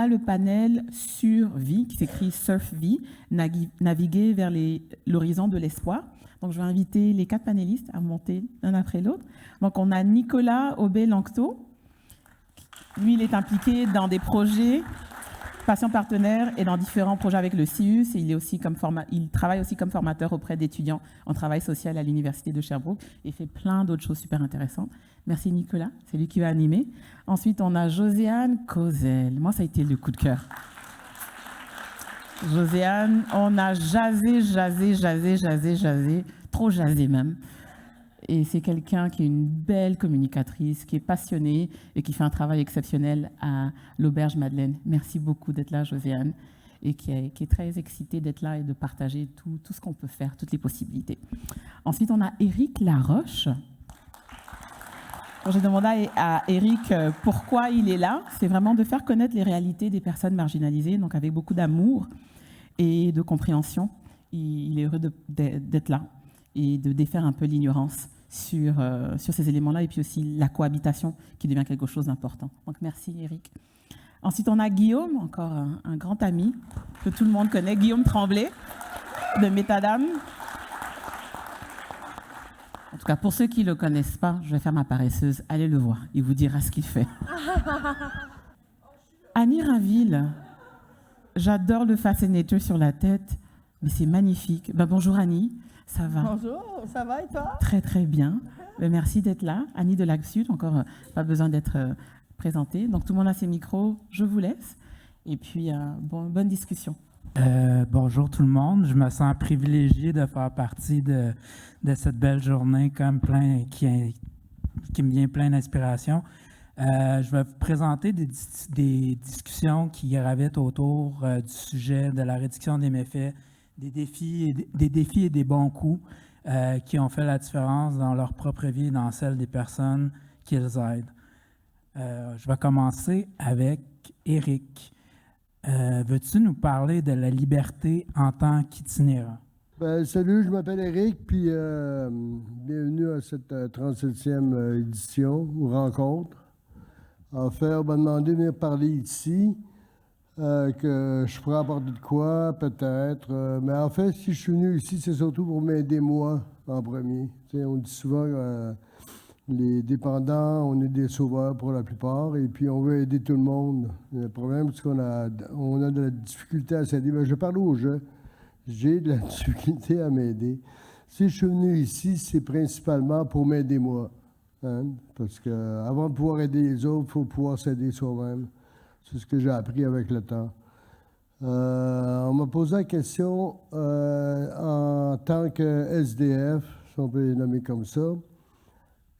a le panel Survie, qui s'écrit Surf-Vie, naviguer vers l'horizon de l'espoir. Donc, je vais inviter les 4 panélistes à monter l'un après l'autre. Donc, on a Nicolas Aubé-Lanctot. Lui, il est impliqué dans des projets patient partenaire et dans différents projets avec le CIUS. Et il travaille aussi comme formateur auprès d'étudiants en travail social à l'Université de Sherbrooke et fait plein d'autres choses super intéressantes. Merci Nicolas, c'est lui qui va animer. Ensuite, on a Joséanne Cauzel. Moi, ça a été le coup de cœur. Joséanne, on a jasé, trop jasé même. Et c'est quelqu'un qui est une belle communicatrice, qui est passionnée et qui fait un travail exceptionnel à l'Auberge Madeleine. Merci beaucoup d'être là, Joséanne, et qui est très excitée d'être là et de partager tout ce qu'on peut faire, toutes les possibilités. Ensuite, on a Éric Laroche. J'ai demandé à Éric pourquoi il est là. C'est vraiment de faire connaître les réalités des personnes marginalisées, donc avec beaucoup d'amour et de compréhension. Il est heureux d'être là et de défaire un peu l'ignorance sur ces éléments-là, et puis aussi la cohabitation qui devient quelque chose d'important. Donc merci Éric. Ensuite, on a Guillaume, encore un grand ami que tout le monde connaît, Guillaume Tremblay de Métadame. En tout cas, pour ceux qui ne le connaissent pas, je vais faire ma paresseuse, allez le voir, il vous dira ce qu'il fait. Annie Rainville, j'adore le fascinateur sur la tête, mais c'est magnifique. Bonjour Annie, ça va? Bonjour, ça va et toi? Très très bien, merci d'être là. Annie de Lac-Sud, encore pas besoin d'être présentée. Donc tout le monde a ses micros, je vous laisse. Et puis, bonne discussion. Bonjour tout le monde, je me sens privilégié de faire partie de cette belle journée comme qui me vient plein d'inspiration. Je vais vous présenter des discussions qui gravitent autour du sujet de la réduction des méfaits, des défis et des bons coups qui ont fait la différence dans leur propre vie et dans celle des personnes qu'ils aident. Je vais commencer avec Éric. Veux-tu nous parler de la liberté en tant qu'itinérant? Salut, je m'appelle Éric, puis bienvenue à cette 37e édition ou rencontre. En fait, on m'a demandé de venir parler ici, que je pourrais apporter de quoi, peut-être. Mais en fait, si je suis venu ici, c'est surtout pour m'aider moi en premier. T'sais, on dit souvent les dépendants, on est des sauveurs pour la plupart, et puis on veut aider tout le monde. Le problème, c'est qu'on a de la difficulté à s'aider. Je parle aux gens. J'ai de la difficulté à m'aider. Si je suis venu ici, c'est principalement pour m'aider moi. Hein? Parce qu'avant de pouvoir aider les autres, il faut pouvoir s'aider soi-même. C'est ce que j'ai appris avec le temps. On m'a posé la question en tant que SDF, si on peut les nommer comme ça.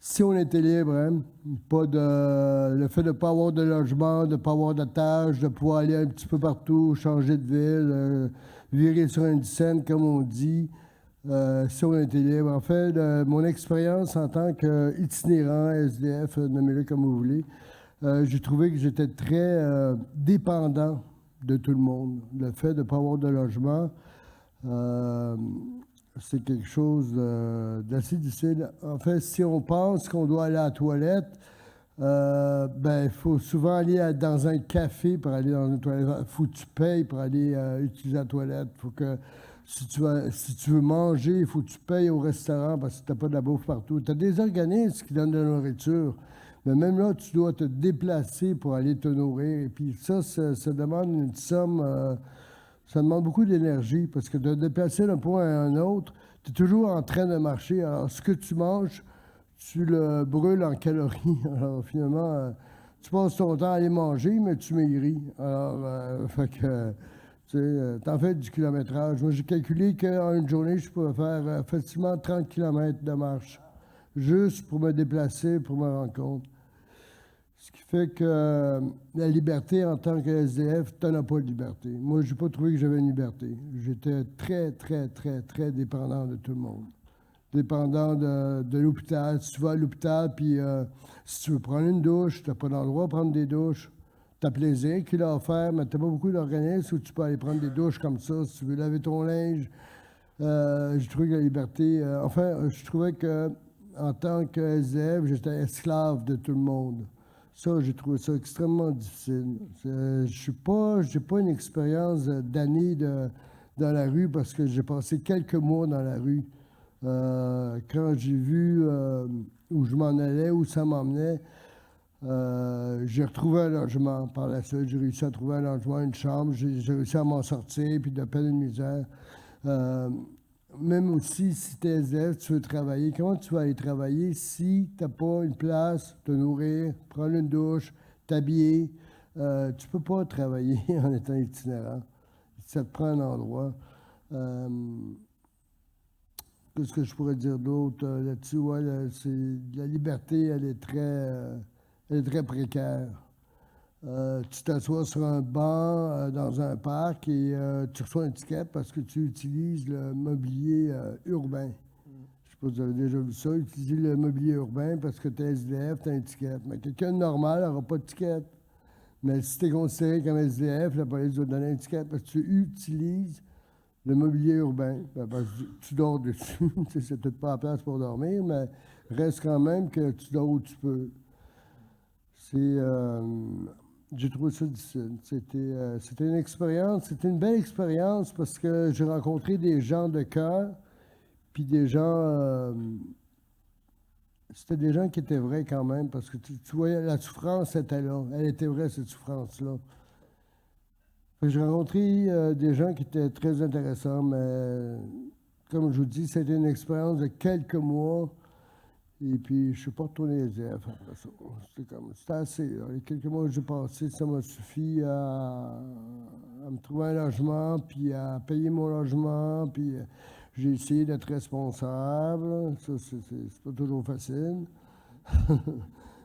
Si on était libre, hein, le fait de ne pas avoir de logement, de ne pas avoir de tâche, de pouvoir aller un petit peu partout, changer de ville, virer sur une scène, comme on dit, si on était libre. En fait, mon expérience en tant qu'itinérant, SDF, nommez-le comme vous voulez, j'ai trouvé que j'étais très dépendant de tout le monde. Le fait de ne pas avoir de logement, c'est quelque chose d'assez difficile. En fait, si on pense qu'on doit aller à la toilette, il faut souvent aller dans un café pour aller dans une toilette. Il faut que tu payes pour aller utiliser la toilette. Faut que, si tu veux manger, il faut que tu payes au restaurant parce que tu n'as pas de la bouffe partout. Tu as des organismes qui donnent de la nourriture, mais même là, tu dois te déplacer pour aller te nourrir. Et puis ça demande une somme... ça demande beaucoup d'énergie parce que de déplacer d'un point à un autre, tu es toujours en train de marcher. Alors, ce que tu manges, tu le brûles en calories. Alors, finalement, tu passes ton temps à aller manger, mais tu maigris. Alors, tu en fais du kilométrage. Moi, j'ai calculé qu'en une journée, je pouvais faire facilement 30 km de marche, juste pour me déplacer, pour me rendre compte. Ce qui fait que la liberté en tant que SDF, tu n'en as pas de liberté. Moi, je n'ai pas trouvé que j'avais une liberté. J'étais très, très, très, très dépendant de tout le monde. Dépendant de l'hôpital. Si tu vas à l'hôpital, puis si tu veux prendre une douche, tu n'as pas d'endroit pour prendre des douches. Tu as plaisir qu'il a offert, mais tu n'as pas beaucoup d'organismes où tu peux aller prendre des douches comme ça. Si tu veux laver ton linge, j'ai trouvé que la liberté... je trouvais que en tant que SDF, j'étais esclave de tout le monde. Ça, j'ai trouvé ça extrêmement difficile. Je n'ai pas une expérience d'années dans la rue parce que j'ai passé quelques mois dans la rue. Quand j'ai vu où je m'en allais, où ça m'emmenait, j'ai retrouvé un logement par la suite. J'ai réussi à trouver un logement, une chambre. J'ai réussi à m'en sortir, puis de peine et de misère. Même aussi, si tu es SDF, tu veux travailler, comment tu vas aller travailler si tu n'as pas une place, te nourrir, prendre une douche, t'habiller? Tu ne peux pas travailler en étant itinérant. Ça te prend un endroit. Qu'est-ce que je pourrais dire d'autre là-dessus? Ouais, la liberté, elle est très précaire. Tu t'assois sur un banc dans un parc et tu reçois un ticket parce que tu utilises le mobilier urbain. Je ne sais pas si vous avez déjà vu ça, utiliser le mobilier urbain parce que tu es SDF, tu as un ticket. Mais quelqu'un de normal n'aura pas de ticket. Mais si tu es considéré comme SDF, la police va te donner un ticket parce que tu utilises le mobilier urbain. Parce que tu dors dessus. C'est peut-être pas la place pour dormir, mais reste quand même que tu dors où tu peux. J'ai trouvé ça difficile. C'était une expérience, c'était une belle expérience parce que j'ai rencontré des gens de cœur, puis des gens... c'était des gens qui étaient vrais quand même, parce que tu voyais, la souffrance était là. Elle était vraie, cette souffrance-là. J'ai rencontré des gens qui étaient très intéressants, mais comme je vous dis, c'était une expérience de quelques mois. Et puis, je ne suis pas retourné SDF après ça. C'était assez. Là. Les quelques mois que j'ai passés, ça m'a suffi à me trouver un logement, puis à payer mon logement, puis j'ai essayé d'être responsable. Ça, c'est pas toujours facile.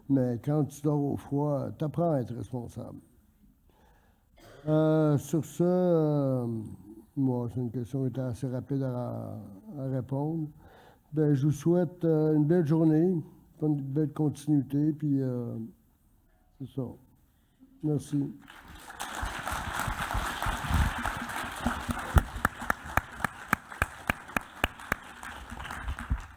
Mais quand tu dors au froid, tu apprends à être responsable. Sur ça, moi, c'est une question qui était assez rapide à répondre. Ben, je vous souhaite une belle journée, une belle continuité, puis c'est ça. Merci.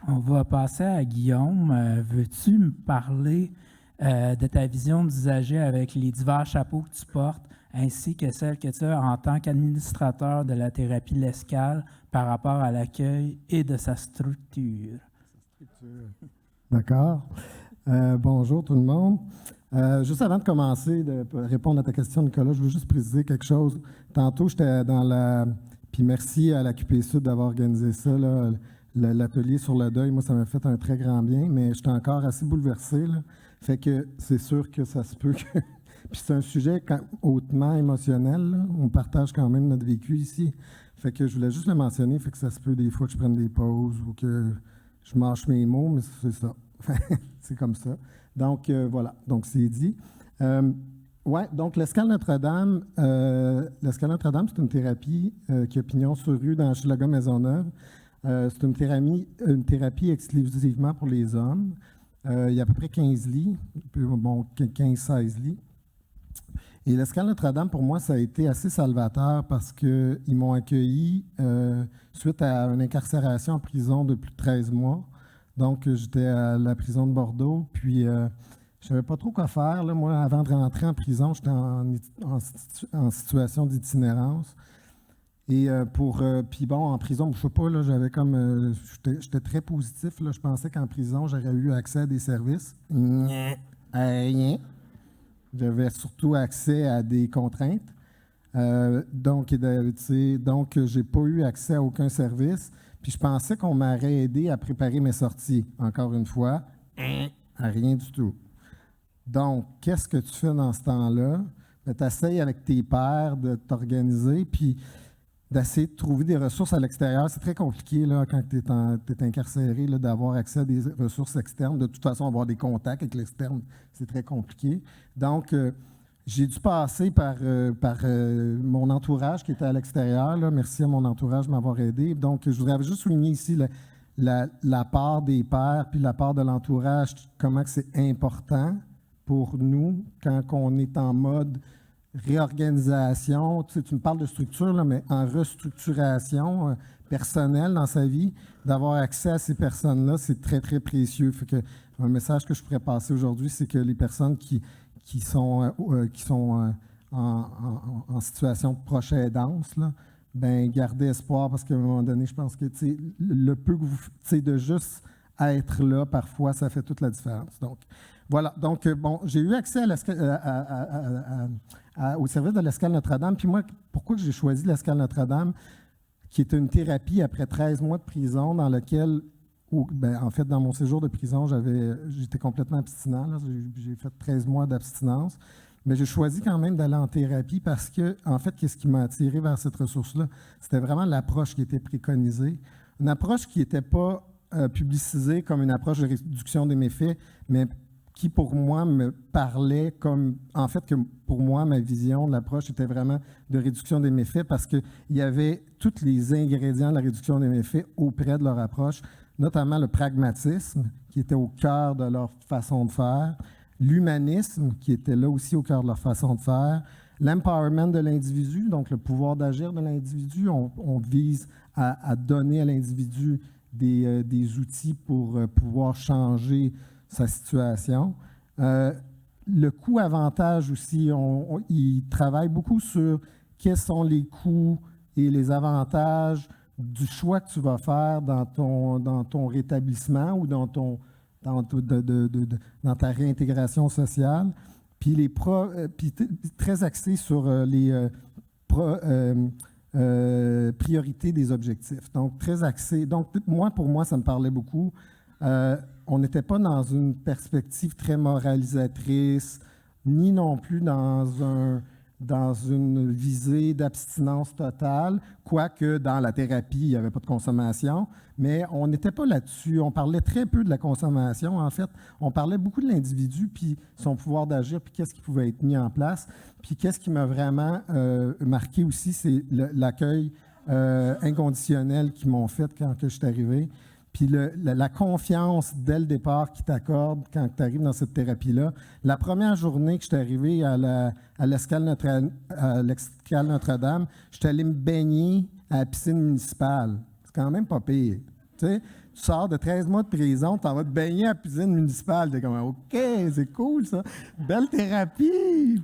On va passer à Guillaume. Veux-tu me parler de ta vision d'usager avec les divers chapeaux que tu portes, ainsi que celle que tu as en tant qu'administrateur de la thérapie L'Escale par rapport à l'accueil et de sa structure? D'accord. Bonjour tout le monde. Juste avant de commencer, de répondre à ta question, Nicolas, je veux juste préciser quelque chose. Tantôt, j'étais dans la... Puis merci à la QP Sud d'avoir organisé ça, là, l'atelier sur le deuil. Moi, ça m'a fait un très grand bien, mais j'étais encore assez bouleversé, là. Fait que c'est sûr que ça se peut que... Puis c'est un sujet hautement émotionnel, là. On partage quand même notre vécu ici. Fait que je voulais juste le mentionner, fait que ça se peut des fois que je prenne des pauses ou que je mâche mes mots, mais c'est ça. C'est comme ça. Donc, voilà. Donc, c'est dit. Ouais, donc l'Escale Notre-Dame, c'est une thérapie qui a pignon sur rue dans Hochelaga Maisonneuve. C'est une thérapie exclusivement pour les hommes. Il y a à peu près 15 lits, bon, 15-16 lits. Et l'Escale Notre-Dame, pour moi, ça a été assez salvateur parce qu'ils m'ont accueilli suite à une incarcération en prison de plus de 13 mois. Donc, j'étais à la prison de Bordeaux, puis je ne savais pas trop quoi faire. Là. Moi, avant de rentrer en prison, j'étais en situation d'itinérance. Et puis bon, en prison, je ne sais pas, là, j'avais comme... j'étais très positif. Là. Je pensais qu'en prison, j'aurais eu accès à des services. Rien. J'avais surtout accès à des contraintes. Donc, je n'ai pas eu accès à aucun service. Puis je pensais qu'on m'aurait aidé à préparer mes sorties. Encore une fois, rien du tout. Donc, qu'est-ce que tu fais dans ce temps-là? Tu essaies avec tes pairs de t'organiser, puis d'essayer de trouver des ressources à l'extérieur. C'est très compliqué là, quand tu es incarcéré là, d'avoir accès à des ressources externes. De toute façon, avoir des contacts avec l'externe, c'est très compliqué. Donc, j'ai dû passer par mon entourage qui était à l'extérieur. Là. Merci à mon entourage de m'avoir aidé. Donc, je voudrais juste souligner ici la part des pairs puis la part de l'entourage, comment c'est important pour nous quand on est en mode réorganisation. Tu sais, tu me parles de structure, là, mais en restructuration personnelle dans sa vie, d'avoir accès à ces personnes-là, c'est très, très précieux. Fait que, un message que je pourrais passer aujourd'hui, c'est que les personnes qui qui sont en situation de proche aidance, là, ben gardez espoir parce qu'à un moment donné, je pense que le peu que vous, de juste être là, parfois, ça fait toute la différence. Donc, voilà. Donc, bon, j'ai eu accès au service de l'Escale Notre-Dame. Puis moi, pourquoi j'ai choisi l'Escale Notre-Dame, qui est une thérapie après 13 mois de prison dans laquelle, en fait, dans mon séjour de prison, j'étais complètement abstinent. J'ai fait 13 mois d'abstinence. Mais j'ai choisi quand même d'aller en thérapie parce que, en fait, qu'est-ce qui m'a attiré vers cette ressource-là? C'était vraiment l'approche qui était préconisée. Une approche qui n'était pas publicisée comme une approche de réduction des méfaits, mais qui, pour moi, me parlait comme... En fait, que pour moi, ma vision de l'approche était vraiment de réduction des méfaits parce qu'il y avait tous les ingrédients de la réduction des méfaits auprès de leur approche, notamment le pragmatisme, qui était au cœur de leur façon de faire, l'humanisme, qui était là aussi au cœur de leur façon de faire, l'empowerment de l'individu, donc le pouvoir d'agir de l'individu. On vise à donner à l'individu des outils pour pouvoir changer sa situation. Le coût-avantage aussi, ils travaillent beaucoup sur quels sont les coûts et les avantages du choix que tu vas faire dans ton rétablissement ou dans ta réintégration sociale, puis très axé sur les priorités des objectifs. Donc, très axé. Donc, pour moi, ça me parlait beaucoup. On n'était pas dans une perspective très moralisatrice, ni non plus dans une visée d'abstinence totale, quoique dans la thérapie, il n'y avait pas de consommation, mais on n'était pas là-dessus. On parlait très peu de la consommation, en fait. On parlait beaucoup de l'individu, puis son pouvoir d'agir, puis qu'est-ce qui pouvait être mis en place. Puis qu'est-ce qui m'a vraiment marqué aussi, c'est l'accueil inconditionnel qu'ils m'ont fait quand je suis arrivé. Puis la confiance dès le départ qu'ils t'accordent quand tu arrives dans cette thérapie-là. La première journée que je suis arrivé à l'Escale Notre-Dame, je suis allé me baigner à la piscine municipale. C'est quand même pas pire. Tu sais, tu sors de 13 mois de prison, tu en vas te baigner à la piscine municipale. Tu es comme, OK, c'est cool ça. Belle thérapie.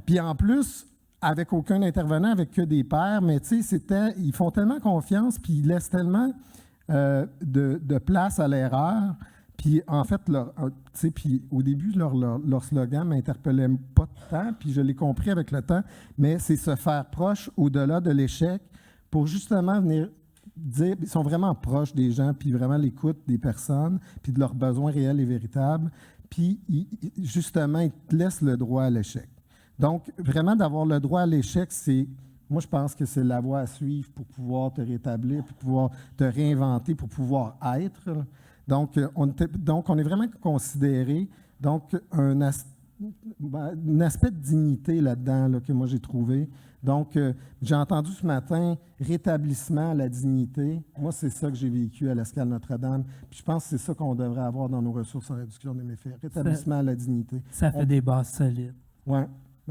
Puis en plus, avec aucun intervenant, avec que des pairs, mais tu sais, ils font tellement confiance, puis ils laissent tellement de place à l'erreur. Puis en fait, puis au début, leur slogan ne m'interpellait pas tant, puis je l'ai compris avec le temps, mais c'est se faire proche au-delà de l'échec pour justement venir dire, ils sont vraiment proches des gens, puis vraiment l'écoute des personnes, puis de leurs besoins réels et véritables, puis justement, ils te laissent le droit à l'échec. Donc, vraiment d'avoir le droit à l'échec, moi, je pense que c'est la voie à suivre pour pouvoir te rétablir, pour pouvoir te réinventer, pour pouvoir être. Donc, on est vraiment considéré. Donc, un aspect de dignité là-dedans là, que moi, j'ai trouvé. Donc, j'ai entendu ce matin rétablissement à la dignité. Moi, c'est ça que j'ai vécu à l'Escale Notre-Dame. Puis je pense que c'est ça qu'on devrait avoir dans nos ressources en réduction des méfaits. Rétablissement à la dignité. Ça fait des bases solides. Oui.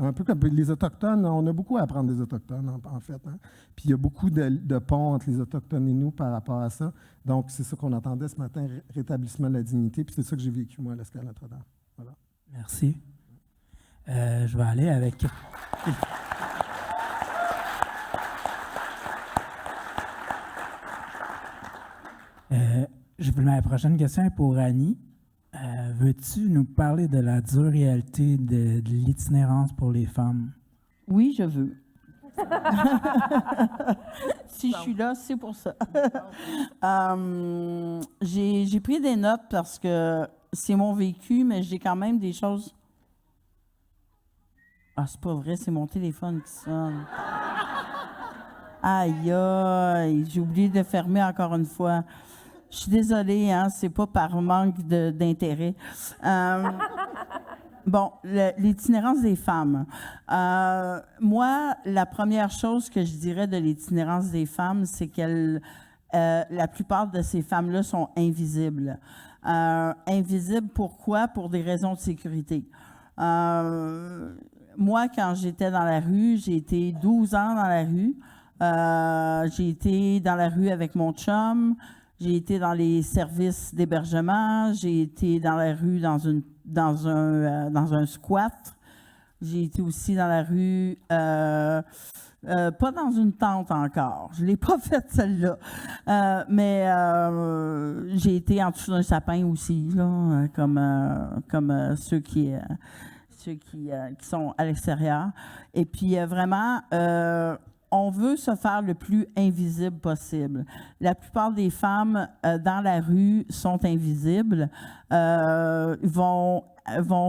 Un peu comme les Autochtones, on a beaucoup à apprendre des Autochtones, en fait. Hein? Puis il y a beaucoup de ponts entre les Autochtones et nous par rapport à ça. Donc, c'est ça qu'on entendait ce matin, rétablissement de la dignité. Puis c'est ça que j'ai vécu, moi, à l'Escale Notre-Dame. Voilà. Merci. Je vais aller avec... Ma prochaine question est pour Annie. Veux-tu nous parler de la dure réalité de l'itinérance pour les femmes? Oui, je veux. Si je suis là, c'est pour ça. J'ai pris des notes parce que c'est mon vécu, mais j'ai quand même des choses... Ah, c'est pas vrai, c'est mon téléphone qui sonne. Aïe, aïe, j'ai oublié de fermer encore une fois. Je suis désolée, hein, c'est pas par manque d'intérêt. Bon, l'itinérance des femmes. Moi, la première chose que je dirais de l'itinérance des femmes, c'est la plupart de ces femmes-là sont invisibles. Invisibles, pourquoi? Pour des raisons de sécurité. Moi, quand j'étais dans la rue, j'ai été 12 ans dans la rue. J'ai été dans la rue avec mon chum. J'ai été dans les services d'hébergement, j'ai été dans la rue dans un squat. J'ai été aussi dans la rue, pas dans une tente encore. Je ne l'ai pas faite, celle-là. Mais j'ai été en dessous d'un sapin aussi, là, comme ceux qui sont à l'extérieur. Et puis, vraiment, on veut se faire le plus invisible possible. La plupart des femmes dans la rue sont invisibles, vont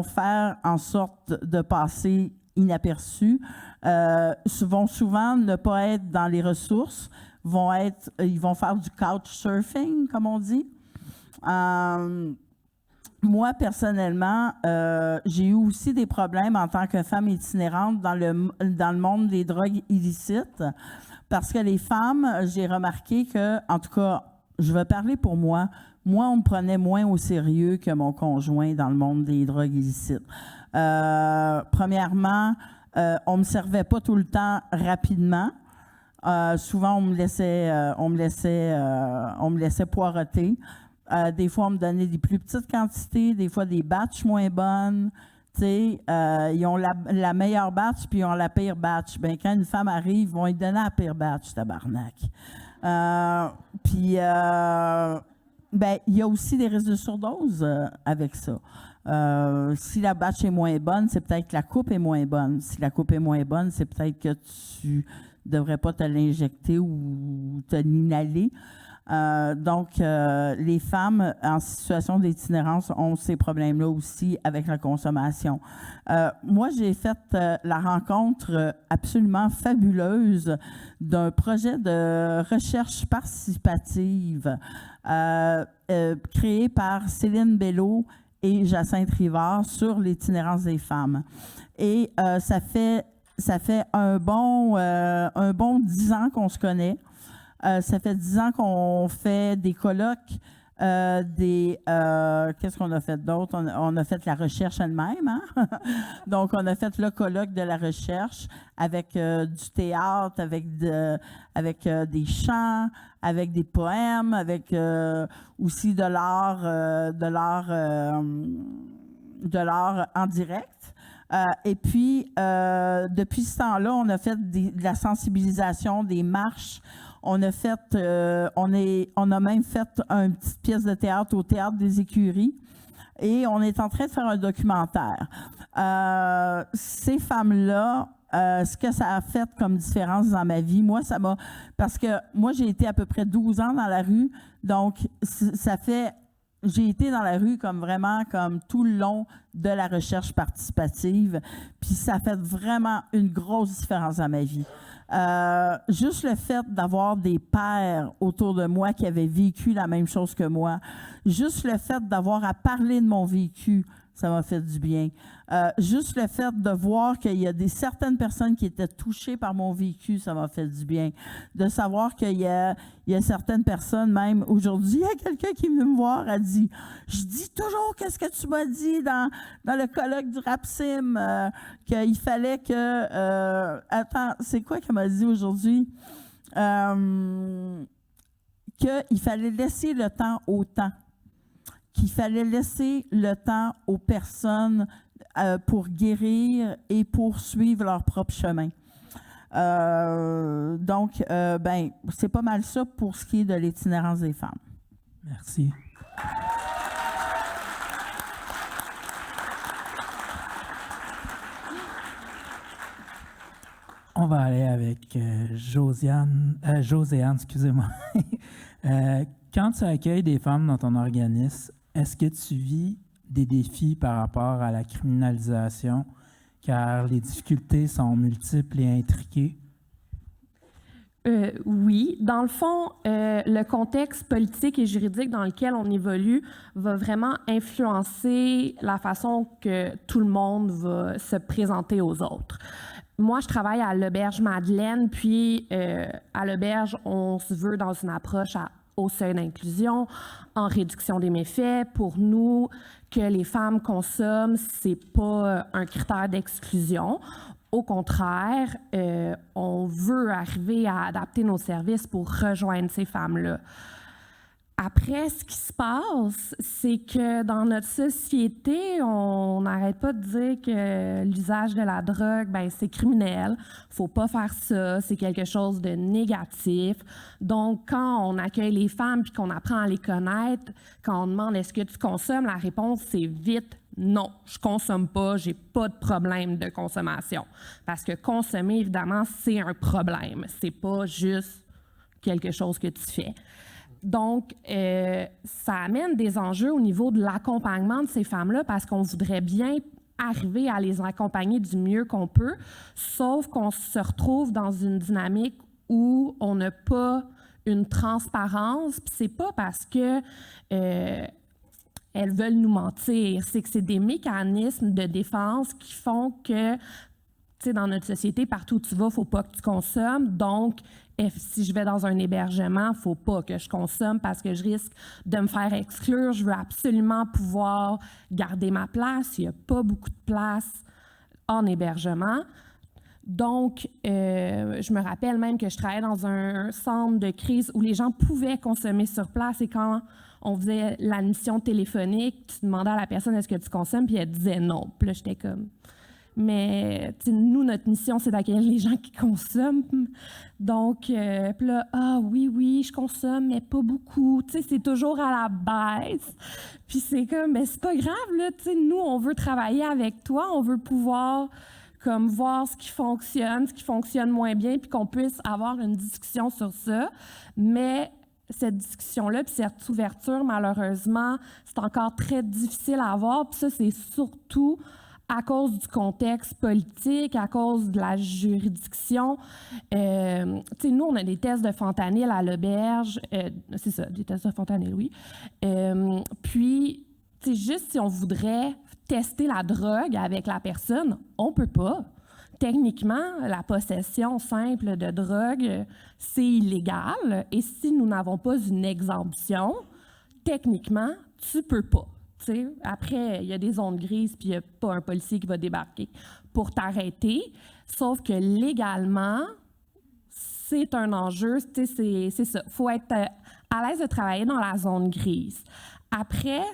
faire en sorte de passer inaperçues, vont souvent ne pas être dans les ressources, ils vont faire du couchsurfing, comme on dit. Moi, personnellement, j'ai eu aussi des problèmes en tant que femme itinérante dans le monde des drogues illicites, parce que les femmes, j'ai remarqué que, en tout cas, je vais parler pour moi, on me prenait moins au sérieux que mon conjoint dans le monde des drogues illicites. Premièrement, on me servait pas tout le temps rapidement. Souvent, on me laissait poireauter. Des fois, on me donnait des plus petites quantités, des fois des batchs moins bonnes. Tu sais, ils ont la meilleure batch, puis ils ont la pire batch. Bien, quand une femme arrive, ils vont lui donner la pire batch, tabarnak. Puis, ben, il y a aussi des risques de surdose avec ça. Si la batch est moins bonne, c'est peut-être que la coupe est moins bonne. Si la coupe est moins bonne, c'est peut-être que tu devrais pas te l'injecter ou te l'inhaler. Donc, les femmes en situation d'itinérance ont ces problèmes-là aussi avec la consommation. Moi, j'ai fait la rencontre absolument fabuleuse d'un projet de recherche participative créé par Céline Bello et Jacinthe Rivard sur l'itinérance des femmes. Et ça fait un bon 10 ans qu'on se connaît. Ça fait 10 ans qu'on fait des colloques, qu'est-ce qu'on a fait d'autre? On a fait la recherche elle-même, hein? Donc, on a fait le colloque de la recherche avec du théâtre, avec des chants, avec des poèmes, avec aussi de l'art en direct. Et puis, depuis ce temps-là, on a fait de la sensibilisation, des marches. On a même fait une petite pièce de théâtre au Théâtre des Écuries et on est en train de faire un documentaire. Ces femmes-là, ce que ça a fait comme différence dans ma vie, parce que moi, j'ai été à peu près 12 ans dans la rue, donc j'ai été dans la rue comme tout le long de la recherche participative, puis ça a fait vraiment une grosse différence dans ma vie. Juste le fait d'avoir des pères autour de moi qui avaient vécu la même chose que moi, juste le fait d'avoir à parler de mon vécu, ça m'a fait du bien. Juste le fait de voir qu'il y a certaines personnes qui étaient touchées par mon vécu, ça m'a fait du bien. De savoir qu'il y a certaines personnes, même aujourd'hui, il y a quelqu'un qui vient me voir, a dit « Je dis toujours qu'est-ce que tu m'as dit dans le colloque du Rapsim, qu'il fallait que... attends, c'est quoi qu'elle m'a dit aujourd'hui? Qu'il fallait laisser le temps au temps. Qu'il fallait laisser le temps aux personnes pour guérir et poursuivre leur propre chemin. Donc, c'est pas mal ça pour ce qui est de l'itinérance des femmes. Merci. On va aller avec Joséanne, excusez-moi. Quand tu accueilles des femmes dans ton organisme, est-ce que tu vis des défis par rapport à la criminalisation, car les difficultés sont multiples et intriquées? Oui. Dans le fond, le contexte politique et juridique dans lequel on évolue va vraiment influencer la façon que tout le monde va se présenter aux autres. Moi, je travaille à l'Auberge Madeleine, puis à l'Auberge, on se veut dans une approche au seuil d'inclusion, en réduction des méfaits. Pour nous, que les femmes consomment, c'est pas un critère d'exclusion. Au contraire, on veut arriver à adapter nos services pour rejoindre ces femmes-là. Après, ce qui se passe, c'est que dans notre société, on n'arrête pas de dire que l'usage de la drogue, ben, c'est criminel. Faut pas faire ça. C'est quelque chose de négatif. Donc, quand on accueille les femmes puis qu'on apprend à les connaître, quand on demande est-ce que tu consommes, la réponse, c'est vite non, je consomme pas, j'ai pas de problème de consommation. Parce que consommer, évidemment, c'est un problème. C'est pas juste quelque chose que tu fais. Donc, ça amène des enjeux au niveau de l'accompagnement de ces femmes-là parce qu'on voudrait bien arriver à les accompagner du mieux qu'on peut, sauf qu'on se retrouve dans une dynamique où on n'a pas une transparence. Puis c'est pas parce que elles veulent nous mentir, c'est que c'est des mécanismes de défense qui font que, tu sais, dans notre société, partout où tu vas, il ne faut pas que tu consommes. Donc, si je vais dans un hébergement, il ne faut pas que je consomme parce que je risque de me faire exclure. Je veux absolument pouvoir garder ma place. Il n'y a pas beaucoup de place en hébergement. Donc, je me rappelle même que je travaillais dans un centre de crise où les gens pouvaient consommer sur place et quand on faisait l'admission téléphonique, tu demandais à la personne « Est-ce que tu consommes? » puis elle disait non. Puis là, j'étais comme... Mais nous, notre mission, c'est d'accueillir les gens qui consomment. Donc, puis là, ah oui, je consomme, mais pas beaucoup. Tu sais, c'est toujours à la baisse. Puis c'est comme, mais c'est pas grave, là. Tu sais, nous, on veut travailler avec toi, on veut pouvoir comme voir ce qui fonctionne moins bien, puis qu'on puisse avoir une discussion sur ça. Mais cette discussion-là, puis cette ouverture, malheureusement, c'est encore très difficile à avoir. Puis ça, c'est surtout à cause du contexte politique, à cause de la juridiction. Tu sais, nous, on a des tests de fentanyl à l'auberge. C'est ça, des tests de fentanyl, oui. Puis, tu sais, juste si on voudrait tester la drogue avec la personne, on peut pas. Techniquement, la possession simple de drogue, c'est illégal. Et si nous n'avons pas une exemption, techniquement, tu peux pas. T'sais, après, il y a des zones grises, puis il n'y a pas un policier qui va débarquer pour t'arrêter. Sauf que légalement, c'est un enjeu, c'est ça. Il faut être à l'aise de travailler dans la zone grise. Après,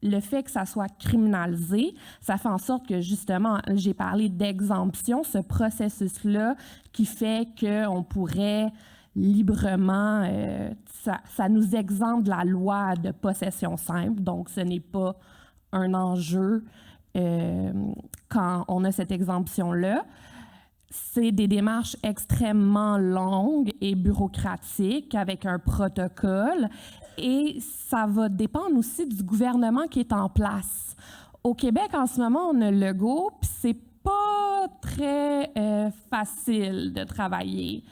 le fait que ça soit criminalisé, ça fait en sorte que, justement, j'ai parlé d'exemption, ce processus-là qui fait qu'on pourrait librement, ça nous exempte de la loi de possession simple, donc ce n'est pas un enjeu quand on a cette exemption-là. C'est des démarches extrêmement longues et bureaucratiques avec un protocole et ça va dépendre aussi du gouvernement qui est en place. Au Québec, en ce moment, on a Legault, puis c'est pas très facile de travailler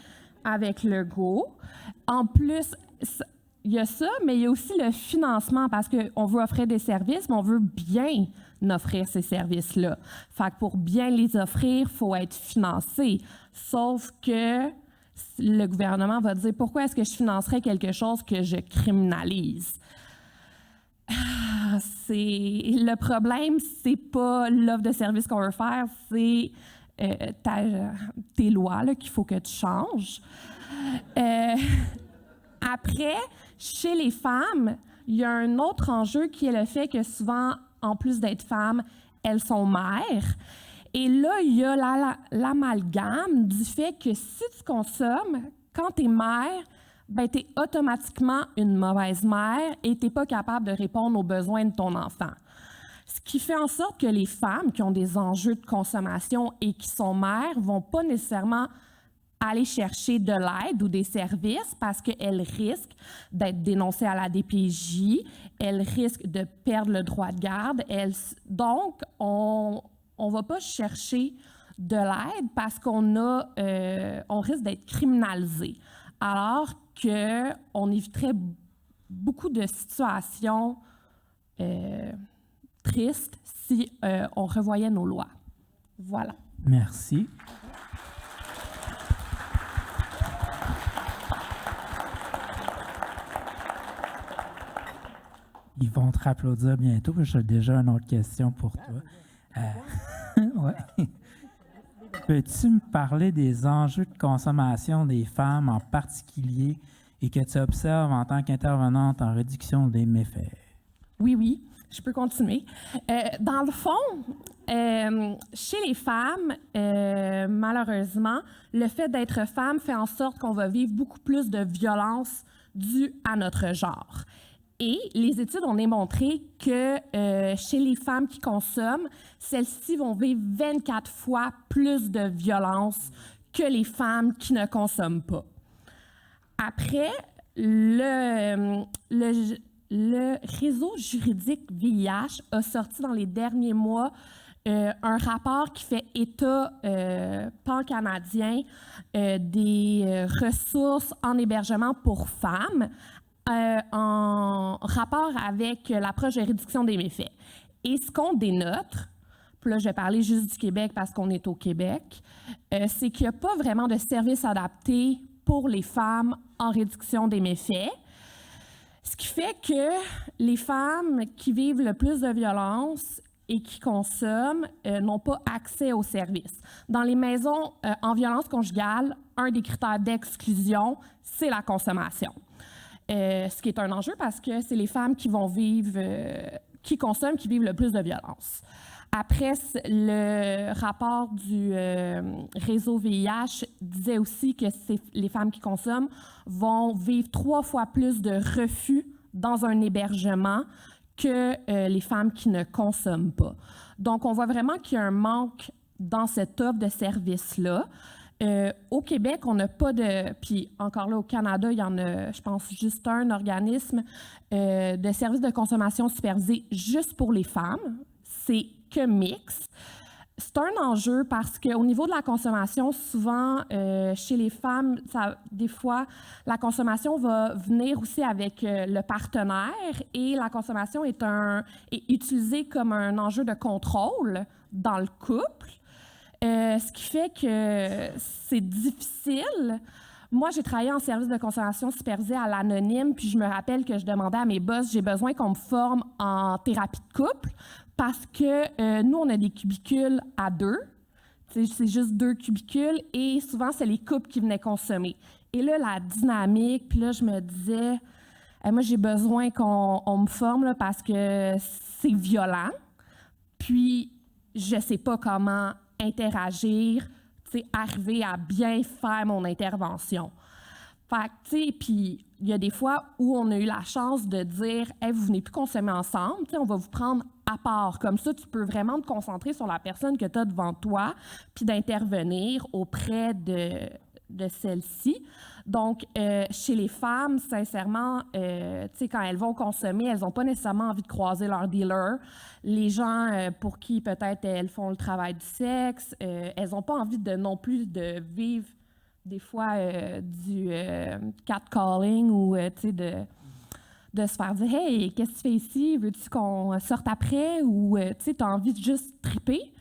avec Legault. En plus, il y a ça, mais il y a aussi le financement parce qu'on veut offrir des services, mais on veut bien offrir ces services-là. Fait que pour bien les offrir, il faut être financé. Sauf que le gouvernement va dire « Pourquoi est-ce que je financerais quelque chose que je criminalise? » Le problème, c'est pas l'offre de service qu'on veut faire, c'est tes lois qu'il faut que tu changes. Après, chez les femmes, il y a un autre enjeu qui est le fait que souvent, en plus d'être femmes, elles sont mères. Et là, il y a l'amalgame du fait que si tu consommes, quand tu es mère, ben, tu es automatiquement une mauvaise mère et tu n'es pas capable de répondre aux besoins de ton enfant. Ce qui fait en sorte que les femmes qui ont des enjeux de consommation et qui sont mères ne vont pas nécessairement aller chercher de l'aide ou des services parce qu'elles risquent d'être dénoncées à la DPJ, elles risquent de perdre le droit de garde. Donc, on ne va pas chercher de l'aide parce on risque d'être criminalisé. Alors qu'on éviterait beaucoup de situations tristes si on revoyait nos lois. Voilà. Merci. Ils vont te applaudir bientôt, parce que j'ai déjà une autre question pour toi. Ouais. Peux-tu me parler des enjeux de consommation des femmes en particulier et que tu observes en tant qu'intervenante en réduction des méfaits. Oui, je peux continuer. Dans le fond, chez les femmes, malheureusement, le fait d'être femme fait en sorte qu'on va vivre beaucoup plus de violence due à notre genre. Et les études ont démontré que chez les femmes qui consomment, celles-ci vont vivre 24 fois plus de violence que les femmes qui ne consomment pas. Après, le réseau juridique VIH a sorti dans les derniers mois un rapport qui fait état pan-canadien des ressources en hébergement pour femmes en rapport avec l'approche de réduction des méfaits. Et ce qu'on dénote, puis là je vais parler juste du Québec parce qu'on est au Québec, c'est qu'il n'y a pas vraiment de services adaptés pour les femmes en réduction des méfaits. Ce qui fait que les femmes qui vivent le plus de violence et qui consomment n'ont pas accès aux services. Dans les maisons en violence conjugale, un des critères d'exclusion, c'est la consommation. Ce qui est un enjeu parce que c'est les femmes qui vont vivre, qui consomment, qui vivent le plus de violence. Après, le rapport du réseau VIH disait aussi que les femmes qui consomment vont vivre 3 fois plus de refus dans un hébergement que les femmes qui ne consomment pas. Donc, on voit vraiment qu'il y a un manque dans cette offre de services-là. Au Québec, on n'a pas de... Puis encore là, au Canada, il y en a, je pense, juste un organisme de services de consommation supervisés juste pour les femmes. C'est que mix. C'est un enjeu parce qu'au niveau de la consommation, souvent, chez les femmes, des fois, la consommation va venir aussi avec le partenaire et la consommation est utilisée comme un enjeu de contrôle dans le couple, ce qui fait que c'est difficile. Moi, j'ai travaillé en service de consommation supervisée à l'Anonyme, puis je me rappelle que je demandais à mes boss, j'ai besoin qu'on me forme en thérapie de couple parce que nous, on a des cubicules à 2. C'est juste 2 cubicules et souvent, c'est les couples qui venaient consommer. Et là, la dynamique, puis là, je me disais, moi, j'ai besoin qu'on me forme là, parce que c'est violent. Puis, je ne sais pas comment interagir, arriver à bien faire mon intervention. Fait que, tu sais, puis il y a des fois où on a eu la chance de dire « Hey, vous venez plus consommer ensemble, on va vous prendre à part. » Comme ça, tu peux vraiment te concentrer sur la personne que tu as devant toi puis d'intervenir auprès de celle-ci. Donc, chez les femmes, sincèrement, tu sais, quand elles vont consommer, elles n'ont pas nécessairement envie de croiser leur dealer. Les gens pour qui peut-être elles font le travail du sexe, elles n'ont pas envie non plus de vivre des fois du catcalling ou tu sais de se faire dire « Hey, qu'est-ce que tu fais ici? Veux-tu qu'on sorte après? » Ou tu sais, tu as envie de juste triper.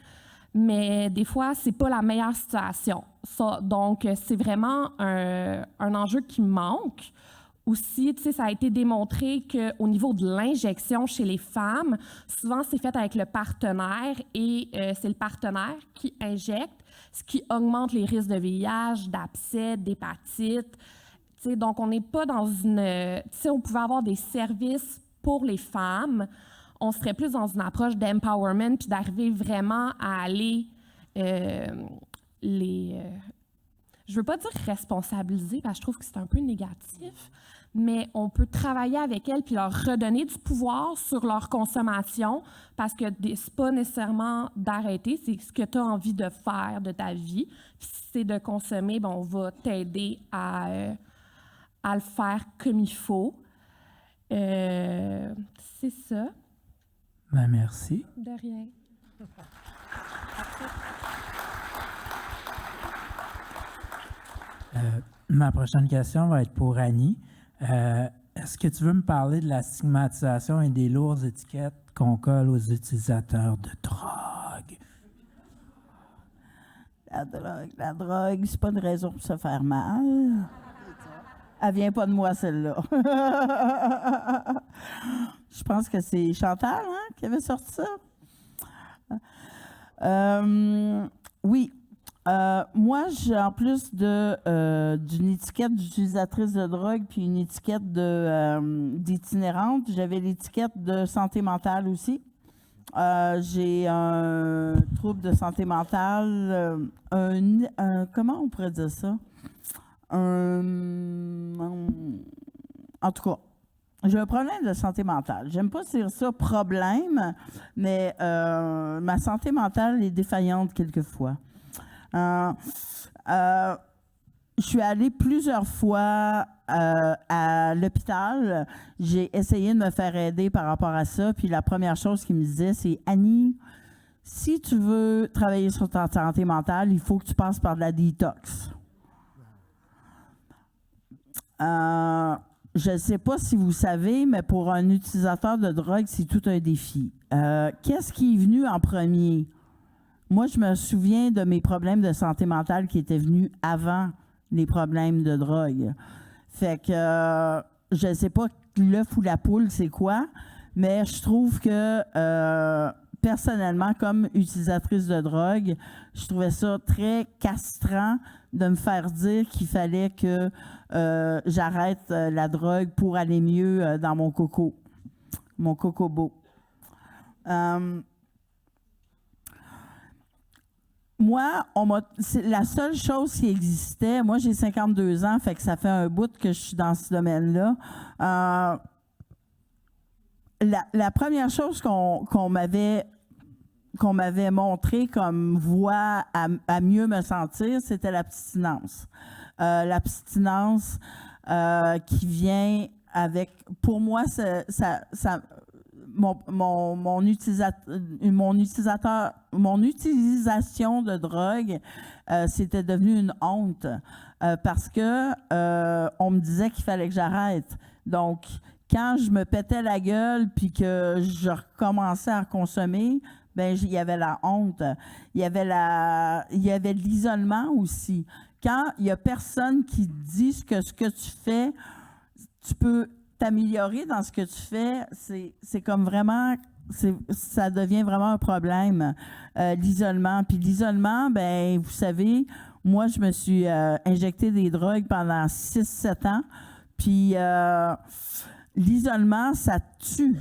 Mais des fois, c'est pas la meilleure situation. Donc, c'est vraiment un enjeu qui manque. Aussi, tu sais, ça a été démontré qu'au niveau de l'injection chez les femmes, souvent, c'est fait avec le partenaire et c'est le partenaire qui injecte, ce qui augmente les risques de VIH, d'abcès, d'hépatite. Tu sais, donc, on n'est pas dans une... Tu sais, on pouvait avoir des services pour les femmes. On serait plus dans une approche d'empowerment puis d'arriver vraiment à aller je veux pas dire responsabiliser parce que je trouve que c'est un peu négatif, mais on peut travailler avec elles puis leur redonner du pouvoir sur leur consommation parce que c'est pas nécessairement d'arrêter, c'est ce que tu as envie de faire de ta vie. Puis si c'est de consommer, ben on va t'aider à le faire comme il faut. C'est ça. Ben, merci. De rien. Ma prochaine question va être pour Annie. Est-ce que tu veux me parler de la stigmatisation et des lourdes étiquettes qu'on colle aux utilisateurs de drogue? La drogue, c'est pas une raison pour se faire mal. Elle vient pas de moi, celle-là. Je pense que c'est Chantal qui avait sorti ça. Oui. Moi, en plus d'une étiquette d'utilisatrice de drogue puis une étiquette d'itinérante, j'avais l'étiquette de santé mentale aussi. J'ai un trouble de santé mentale, comment on pourrait dire ça? En tout cas, j'ai un problème de santé mentale. J'aime pas dire ça problème, mais ma santé mentale est défaillante quelquefois. Je suis allée plusieurs fois à l'hôpital. J'ai essayé de me faire aider par rapport à ça. Puis la première chose qu'ils me disaient, c'est « Annie, si tu veux travailler sur ta santé mentale, il faut que tu passes par de la détox. » Je ne sais pas si vous savez, mais pour un utilisateur de drogue, c'est tout un défi. Qu'est-ce qui est venu en premier? Moi, je me souviens de mes problèmes de santé mentale qui étaient venus avant les problèmes de drogue. Fait que je ne sais pas l'œuf ou la poule, c'est quoi, mais je trouve que personnellement, comme utilisatrice de drogue, je trouvais ça très castrant de me faire dire qu'il fallait que j'arrête la drogue pour aller mieux dans mon cocobo. Moi, c'est la seule chose qui existait, moi j'ai 52 ans, fait que ça fait un bout que je suis dans ce domaine-là. La première chose qu'on m'avait montré comme voie à mieux me sentir, c'était l'abstinence. L'abstinence qui vient avec, pour moi, mon utilisation de drogue, c'était devenu une honte parce que on me disait qu'il fallait que j'arrête. Donc, quand je me pétais la gueule puis que je recommençais à consommer, ben il y avait la honte, il y avait de l'isolement aussi. Quand il n'y a personne qui dit que ce que tu fais, tu peux t'améliorer dans ce que tu fais, c'est comme vraiment, ça devient vraiment un problème, l'isolement. Puis l'isolement, ben vous savez, moi, je me suis injecté des drogues pendant 6-7 ans, puis l'isolement, ça tue.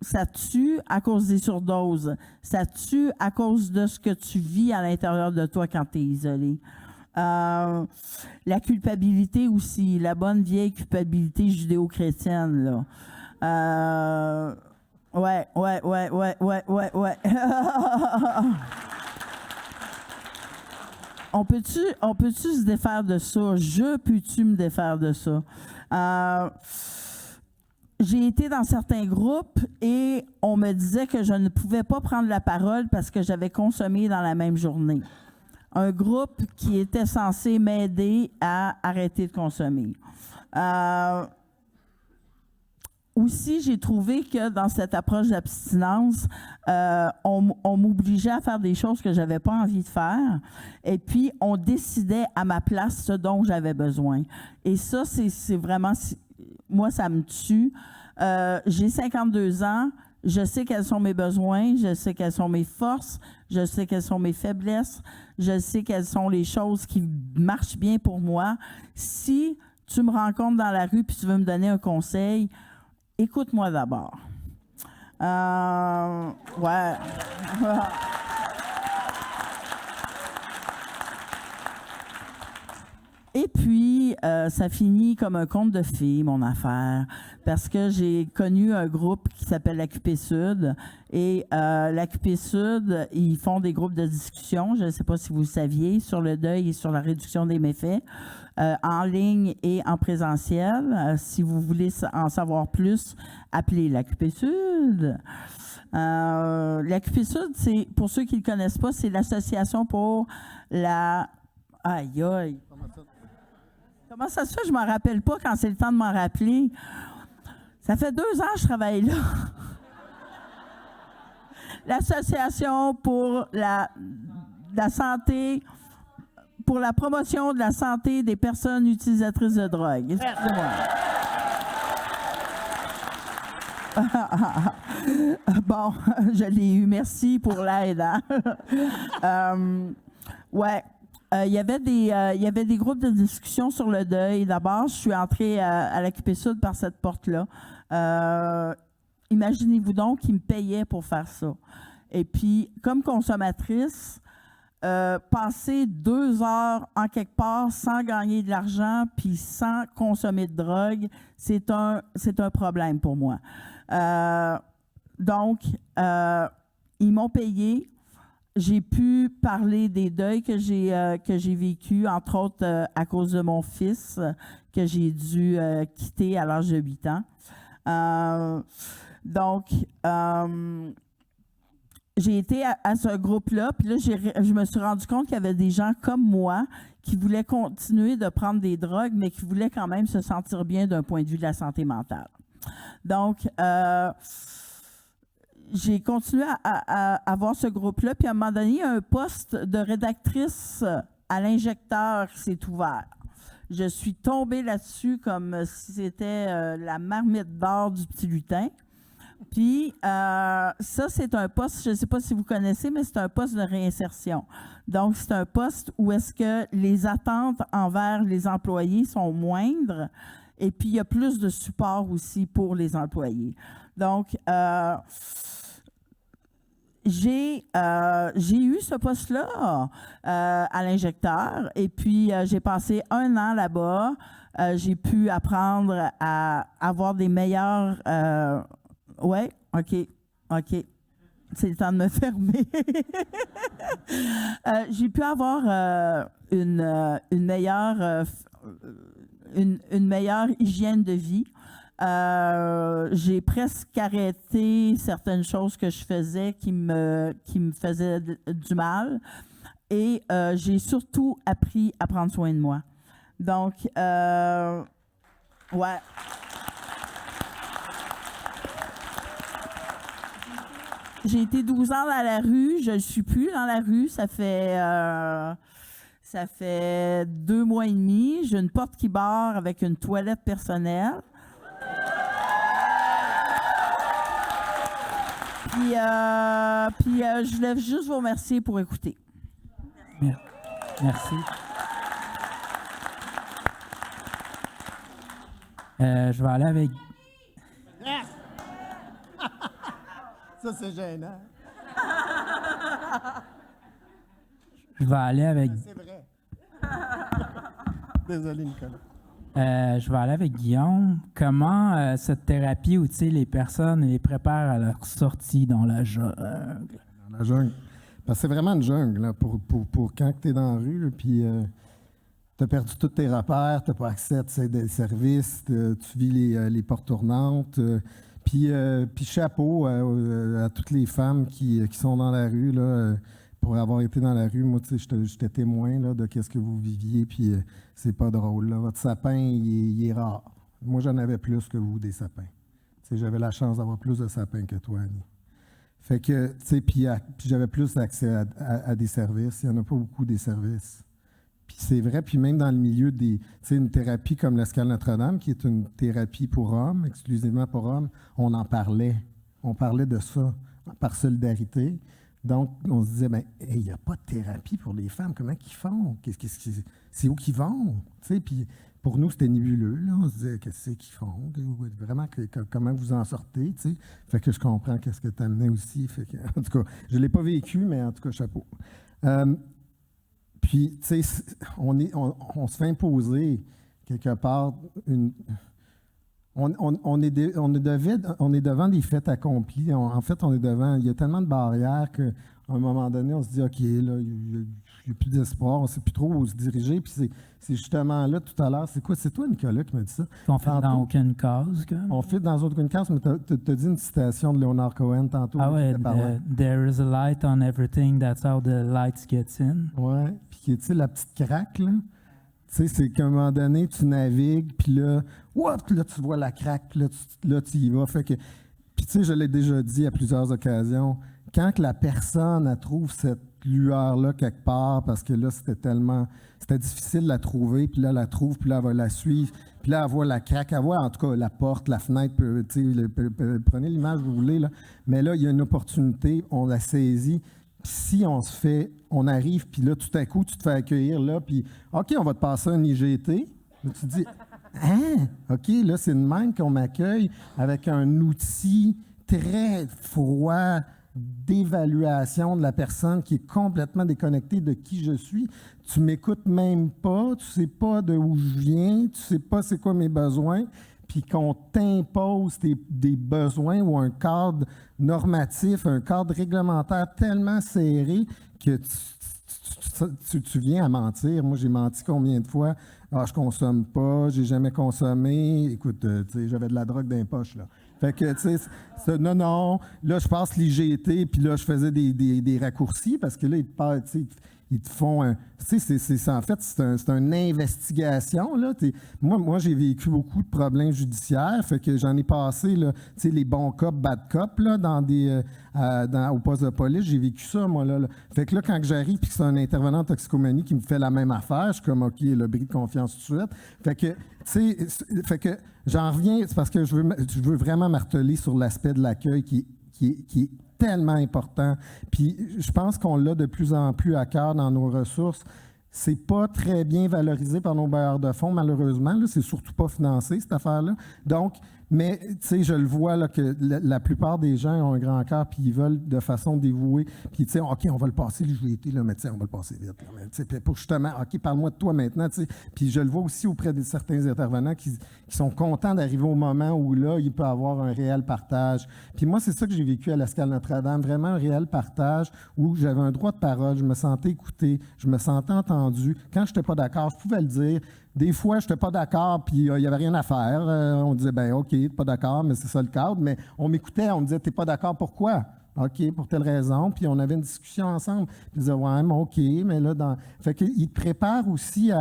Ça tue à cause des surdoses. Ça tue à cause de ce que tu vis à l'intérieur de toi quand tu es isolé. La culpabilité aussi, la bonne vieille culpabilité judéo-chrétienne, là. Ouais. On peut-tu se défaire de ça? Peux-tu me défaire de ça? J'ai été dans certains groupes et on me disait que je ne pouvais pas prendre la parole parce que j'avais consommé dans la même journée. Un groupe qui était censé m'aider à arrêter de consommer. Aussi, j'ai trouvé que dans cette approche d'abstinence, on m'obligeait à faire des choses que je n'avais pas envie de faire. Et puis, on décidait à ma place ce dont j'avais besoin. Et ça, c'est vraiment... Moi, ça me tue. J'ai 52 ans. Je sais quels sont mes besoins, je sais quelles sont mes forces, je sais quelles sont mes faiblesses, je sais quelles sont les choses qui marchent bien pour moi. Si tu me rencontres dans la rue et tu veux me donner un conseil, écoute-moi d'abord. Ouais. Et puis, ça finit comme un conte de fées, mon affaire, parce que j'ai connu un groupe qui s'appelle l'AQP Sud. Et l'AQP Sud, ils font des groupes de discussion, je ne sais pas si vous le saviez, sur le deuil et sur la réduction des méfaits, en ligne et en présentiel. Si vous voulez en savoir plus, appelez l'AQP Sud. L'AQP Sud, c'est, pour ceux qui ne le connaissent pas, c'est l'association pour la... Aïe, aïe. Comment ça se fait? Je ne m'en rappelle pas quand c'est le temps de m'en rappeler. Ça fait 2 ans que je travaille là. L'Association pour la santé, pour la promotion de la santé des personnes utilisatrices de drogue. Excusez-moi. Bon, je l'ai eu. Merci pour l'aide. Hein? Ouais. il y avait des groupes de discussion sur le deuil. D'abord, je suis entrée à la QP Sud par cette porte-là. Imaginez-vous donc qu'ils me payaient pour faire ça. Et puis, comme consommatrice, passer 2 heures en quelque part sans gagner de l'argent puis sans consommer de drogue, c'est un problème pour moi. Donc, ils m'ont payé. J'ai pu parler des deuils que j'ai vécus, entre autres à cause de mon fils que j'ai dû quitter à l'âge de 8 ans. Donc, j'ai été à ce groupe-là, puis là, je me suis rendu compte qu'il y avait des gens comme moi qui voulaient continuer de prendre des drogues, mais qui voulaient quand même se sentir bien d'un point de vue de la santé mentale. Donc, j'ai continué à avoir ce groupe-là, puis à un moment donné, il y a un poste de rédactrice à l'injecteur qui s'est ouvert. Je suis tombée là-dessus comme si c'était la marmite d'or du petit lutin. Puis, ça, c'est un poste, je ne sais pas si vous connaissez, mais c'est un poste de réinsertion. Donc, c'est un poste où est-ce que les attentes envers les employés sont moindres et puis il y a plus de support aussi pour les employés. Donc, j'ai eu ce poste-là à l'injecteur et puis j'ai passé 1 an là-bas. J'ai pu apprendre à avoir des meilleurs... Oui, OK. C'est le temps de me fermer. J'ai pu avoir une meilleure hygiène de vie. J'ai presque arrêté certaines choses que je faisais qui me faisaient du mal. Et j'ai surtout appris à prendre soin de moi. Donc, ouais. J'ai été 12 ans dans la rue. Je ne suis plus dans la rue. Ça fait 2 mois et demi. J'ai une porte qui barre avec une toilette personnelle. Puis je voulais juste vous remercier pour écouter. Merci. Je vais aller avec... Ça, c'est gênant. Je vais aller avec... C'est vrai. Désolé, Nicolas. Je vais aller avec Guillaume. Comment cette thérapie outille les personnes et les prépare à leur sortie dans la jungle? Dans la jungle. Parce que c'est vraiment une jungle là, pour quand tu es dans la rue, puis tu as perdu tous tes repères, tu n'as pas accès à des services, tu vis les portes tournantes. Puis chapeau à toutes les femmes qui sont dans la rue, là, pour avoir été dans la rue. Moi, tu sais, j'étais témoin là, de qu'est-ce que vous viviez, puis c'est pas drôle. Là. Votre sapin, il est rare. Moi, j'en avais plus que vous, des sapins. Tu sais, j'avais la chance d'avoir plus de sapins que toi, Annie. Fait que, tu sais, puis j'avais plus accès à des services. Il n'y en a pas beaucoup des services. Puis c'est vrai, puis même dans le milieu des... Tu sais, une thérapie comme l'Escale Notre-Dame, qui est une thérapie pour hommes, exclusivement pour hommes, on en parlait. On parlait de ça par solidarité. Donc, on se disait, bien, il n'y a pas de thérapie pour les femmes. Comment qu'ils font? C'est où qu'ils vont? Tu sais, puis pour nous, c'était nébuleux. Là. On se disait, qu'est-ce qu'ils font? Vraiment, comment vous en sortez? Tu sais? Fait que je comprends qu'est-ce que tu amenais aussi. Fait que, en tout cas, je ne l'ai pas vécu, mais en tout cas, chapeau. Puis, tu sais, on se fait imposer quelque part on est devant des faits accomplis. En fait, on est devant... Il y a tellement de barrières qu'à un moment donné, on se dit, OK, là, il n'y a plus d'espoir, on ne sait plus trop où se diriger. Puis c'est justement là, tout à l'heure, c'est quoi? C'est toi, Nicolas, qui m'a dit ça? On fait dans aucune case, quoi. On fait dans aucune case, mais tu as dit une citation de Leonard Cohen tantôt. Ah ouais, there is a light on everything, that's how the light gets in. Ouais, puis tu sais, la petite craque, là. Tu sais, c'est qu'à un moment donné, tu navigues, puis là, là, tu vois la craque, puis là, tu y vas. Fait que, puis tu sais, je l'ai déjà dit à plusieurs occasions, quand que la personne, elle trouve cette lueur-là quelque part, parce que là, c'était difficile de la trouver, puis là, elle la trouve, puis là, elle va la suivre, puis là, elle voit la craque, elle voit en tout cas la porte, la fenêtre, prenez l'image que vous voulez, là. Mais là, il y a une opportunité, on la saisit, Puis si on arrive, puis là, tout à coup, tu te fais accueillir là, puis OK, on va te passer un IGT. Là, tu te dis, hein? OK, là, c'est de même qu'on m'accueille avec un outil très froid d'évaluation de la personne qui est complètement déconnectée de qui je suis. Tu m'écoutes même pas, tu sais pas de où je viens, tu sais pas c'est quoi mes besoins, puis qu'on t'impose des besoins ou un cadre normatif, un cadre réglementaire tellement serré que tu viens à mentir. Moi, j'ai menti combien de fois? Ah, je consomme pas, j'ai jamais consommé. Écoute, tu sais, j'avais de la drogue dans les poches, là. Fait que, tu sais, non, là, je passe l'IGT, puis là, je faisais des raccourcis, parce que là, ils te font un... Tu sais, en fait, c'est une investigation, là. Moi, j'ai vécu beaucoup de problèmes judiciaires, fait que j'en ai passé, là, tu sais, les bons cops, bad cops, là, au poste de police. J'ai vécu ça, moi, là. Fait que là, quand j'arrive, puis que c'est un intervenant en toxicomanie qui me fait la même affaire, je suis comme, OK, le bris de confiance tout de suite. Fait que, tu sais, j'en reviens, c'est parce que je veux vraiment marteler sur l'aspect de l'accueil qui est tellement important. Puis je pense qu'on l'a de plus en plus à cœur dans nos ressources. C'est pas très bien valorisé par nos bailleurs de fonds, malheureusement. Là, c'est surtout pas financé, cette affaire-là. Donc, mais, tu sais, je le vois, là, que la plupart des gens ont un grand cœur, puis ils veulent de façon dévouée. Puis, tu sais, OK, on va le passer, l'IGT, là, mais tu sais, on va le passer vite. Là, mais, tu sais, pour justement, OK, parle-moi de toi maintenant, tu sais. Puis, je le vois aussi auprès de certains intervenants qui sont contents d'arriver au moment où, là, il peut avoir un réel partage. Puis, moi, c'est ça que j'ai vécu à l'Escale Notre-Dame, vraiment un réel partage où j'avais un droit de parole, je me sentais écouté, je me sentais entendu. Quand je n'étais pas d'accord, je pouvais le dire. Des fois, je n'étais pas d'accord, puis il n'y avait rien à faire. On disait, ben OK, pas d'accord, mais c'est ça le cadre. Mais on m'écoutait, on me disait, t'es pas d'accord, pourquoi? OK, pour telle raison. Puis on avait une discussion ensemble. Puis ils disaient, ouais, mais OK, mais là, Fait qu'ils te préparent aussi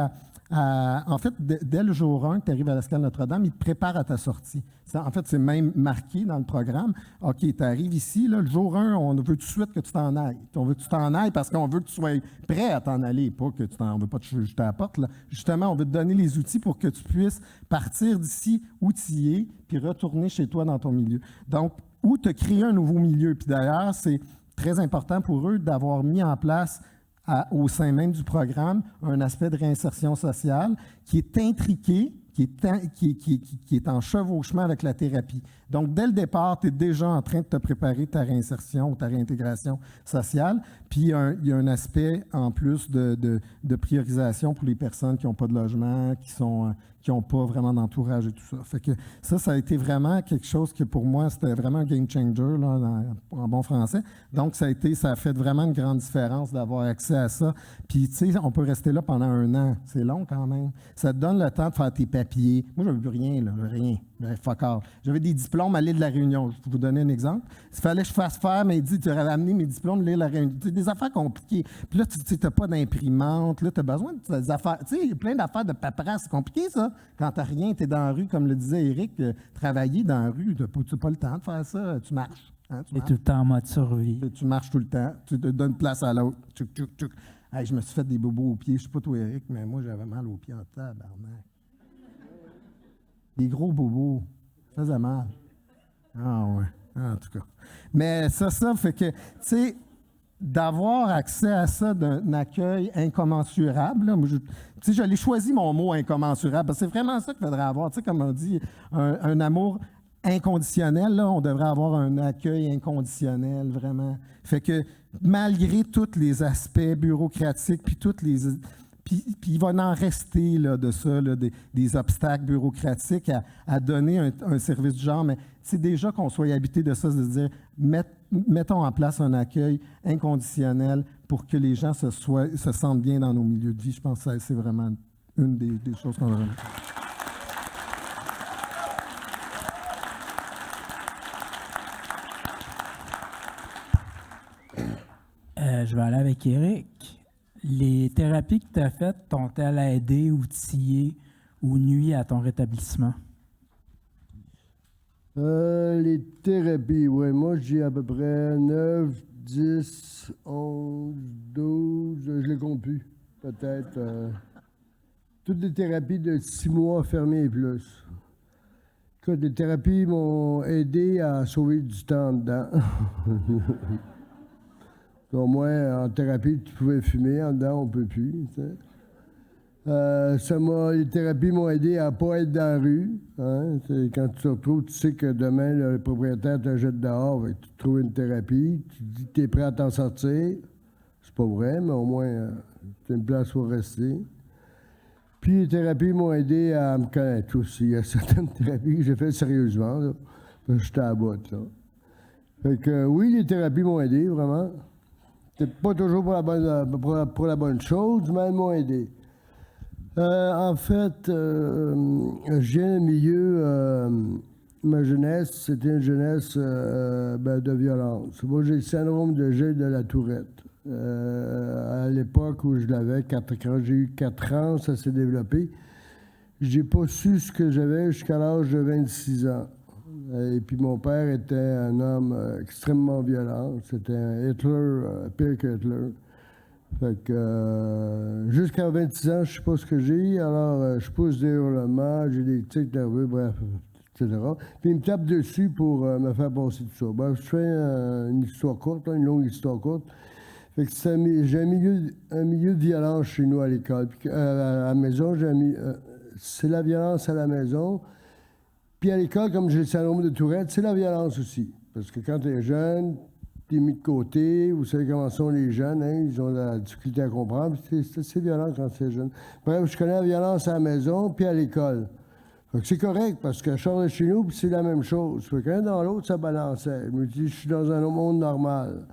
en fait, dès le jour 1 que tu arrives à l'Escale Notre-Dame, ils te préparent à ta sortie. En fait, c'est même marqué dans le programme. OK, tu arrives ici, là, le jour 1, on veut tout de suite que tu t'en ailles. On veut que tu t'en ailles parce qu'on veut que tu sois prêt à t'en aller, pas que on veut pas te jeter à la porte. Là. Justement, on veut te donner les outils pour que tu puisses partir d'ici outillé puis retourner chez toi dans ton milieu. Donc, ou te créer un nouveau milieu. Puis d'ailleurs, c'est très important pour eux d'avoir mis en place au sein même du programme un aspect de réinsertion sociale qui est intriqué, qui est en chevauchement avec la thérapie. Donc, dès le départ, tu es déjà en train de te préparer ta réinsertion ou ta réintégration sociale. Puis, il y a un aspect en plus de priorisation pour les personnes qui n'ont pas de logement, qui n'ont pas vraiment d'entourage et tout ça. Fait que ça a été vraiment quelque chose que pour moi, c'était vraiment un game changer, là, en bon français. Donc, ça a fait vraiment une grande différence d'avoir accès à ça. Puis, tu sais, on peut rester là pendant 1 an. C'est long quand même. Ça te donne le temps de faire tes papiers. Moi, je n'avais plus rien, là, rien. Fuck all. J'avais des diplômes à l'île de la Réunion. Je vais vous donner un exemple. Il fallait que je fasse faire, mais il dit, tu aurais amené mes diplômes de l'île de la Réunion. C'est des affaires compliquées. Puis là, tu n'as pas d'imprimante. Là, tu as besoin des affaires. Tu sais, il y a plein d'affaires de paperasse. C'est compliqué, ça. Quand tu n'as rien, tu es dans la rue, comme le disait Éric, travailler dans la rue, tu n'as pas le temps de faire ça. Tu marches. Hein, Et tout le temps en mode survie. Tu marches tout le temps. Tu te donnes place à l'autre. Tchouk, tchouk, tchouk. Hey, je me suis fait des bobos aux pieds. Je ne sais pas toi, Éric, mais moi, j'avais mal aux pieds en tabarnak. Des gros bobos. Ça faisait mal. Ah ouais, en tout cas. Mais ça fait que, tu sais, d'avoir accès à ça d'un accueil incommensurable, là, moi, tu sais, je l'ai choisi mon mot incommensurable, parce que c'est vraiment ça qu'il faudrait avoir. Tu sais, comme on dit, un amour inconditionnel, là, on devrait avoir un accueil inconditionnel, vraiment. Fait que, malgré tous les aspects bureaucratiques, puis toutes les... Puis il va en rester là, de ça, là, des obstacles bureaucratiques à donner un service du genre, mais c'est déjà qu'on soit habité de ça, de se dire, mettons en place un accueil inconditionnel pour que les gens se sentent bien dans nos milieux de vie. Je pense que c'est vraiment une des choses qu'on devrait faire. Je vais aller avec Éric. Les thérapies que tu as faites t'ont-elles aidé, outillé ou nuit à ton rétablissement? Les thérapies, oui. Moi, j'ai à peu près 9, 10, 11, 12, je les compte plus, peut-être. Toutes les thérapies de 6 mois fermées et plus. Écoute, les thérapies m'ont aidé à sauver du temps dedans. Au moins, en thérapie, tu pouvais fumer. En dedans, on ne peut plus. Tu sais. Les thérapies m'ont aidé à ne pas être dans la rue. Hein? Quand tu te retrouves, tu sais que demain, le propriétaire te jette dehors. Tu trouves une thérapie. Tu dis que tu es prêt à t'en sortir. C'est pas vrai, mais au moins, tu as une place où rester. Puis les thérapies m'ont aidé à me connaître aussi. Il y a certaines thérapies que j'ai faites sérieusement. Là, parce que j'étais à bout. Là. Fait que oui, les thérapies m'ont aidé, vraiment. C'est pas toujours pour la bonne chose, mais elles m'ont aidé. En fait, j'ai un milieu, ma jeunesse, c'était une jeunesse de violence. Moi, j'ai le syndrome de Gilles de la Tourette. À l'époque où je l'avais, quand j'ai eu 4 ans, ça s'est développé. J'ai pas su ce que j'avais jusqu'à l'âge de 26 ans. Et puis mon père était un homme extrêmement violent. C'était un Hitler, pire que Hitler. Fait que jusqu'à 26 ans, je sais pas ce que j'ai. Alors, je pousse des hurlements, j'ai des tics nerveux, bref, etc. Puis il me tape dessus pour me faire passer tout ça. Ben, je fais une histoire courte, une longue histoire courte. Fait que j'ai un milieu de violence chez nous à l'école. Puis, à la maison, c'est la violence à la maison. Puis à l'école, comme j'ai le syndrome de Tourette, c'est la violence aussi. Parce que quand tu es jeune, tu es mis de côté. Vous savez comment sont les jeunes, hein? Ils ont de la difficulté à comprendre. C'est violent quand tu es jeune. Bref, je connais la violence à la maison puis à l'école. Fait que c'est correct parce que je sors de chez nous puis c'est la même chose. Fait qu'un dans l'autre, ça balançait. Je me dis, je suis dans un monde normal.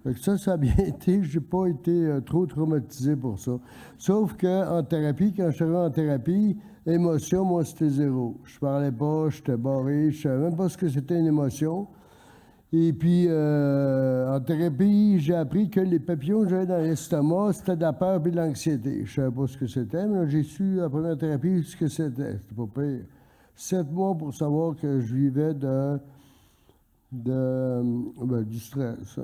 Fait que ça a bien été. Je n'ai pas été trop traumatisé pour ça. Sauf qu'en thérapie, quand je suis arrivé en thérapie, émotion, moi, c'était zéro. Je parlais pas, j'étais barré, je savais même pas ce que c'était une émotion. Et puis, en thérapie, j'ai appris que les papillons que j'avais dans l'estomac, c'était de la peur et de l'anxiété. Je savais pas ce que c'était, mais là, j'ai su, à la première thérapie, ce que c'était. C'était pas pire. 7 mois pour savoir que je vivais du stress.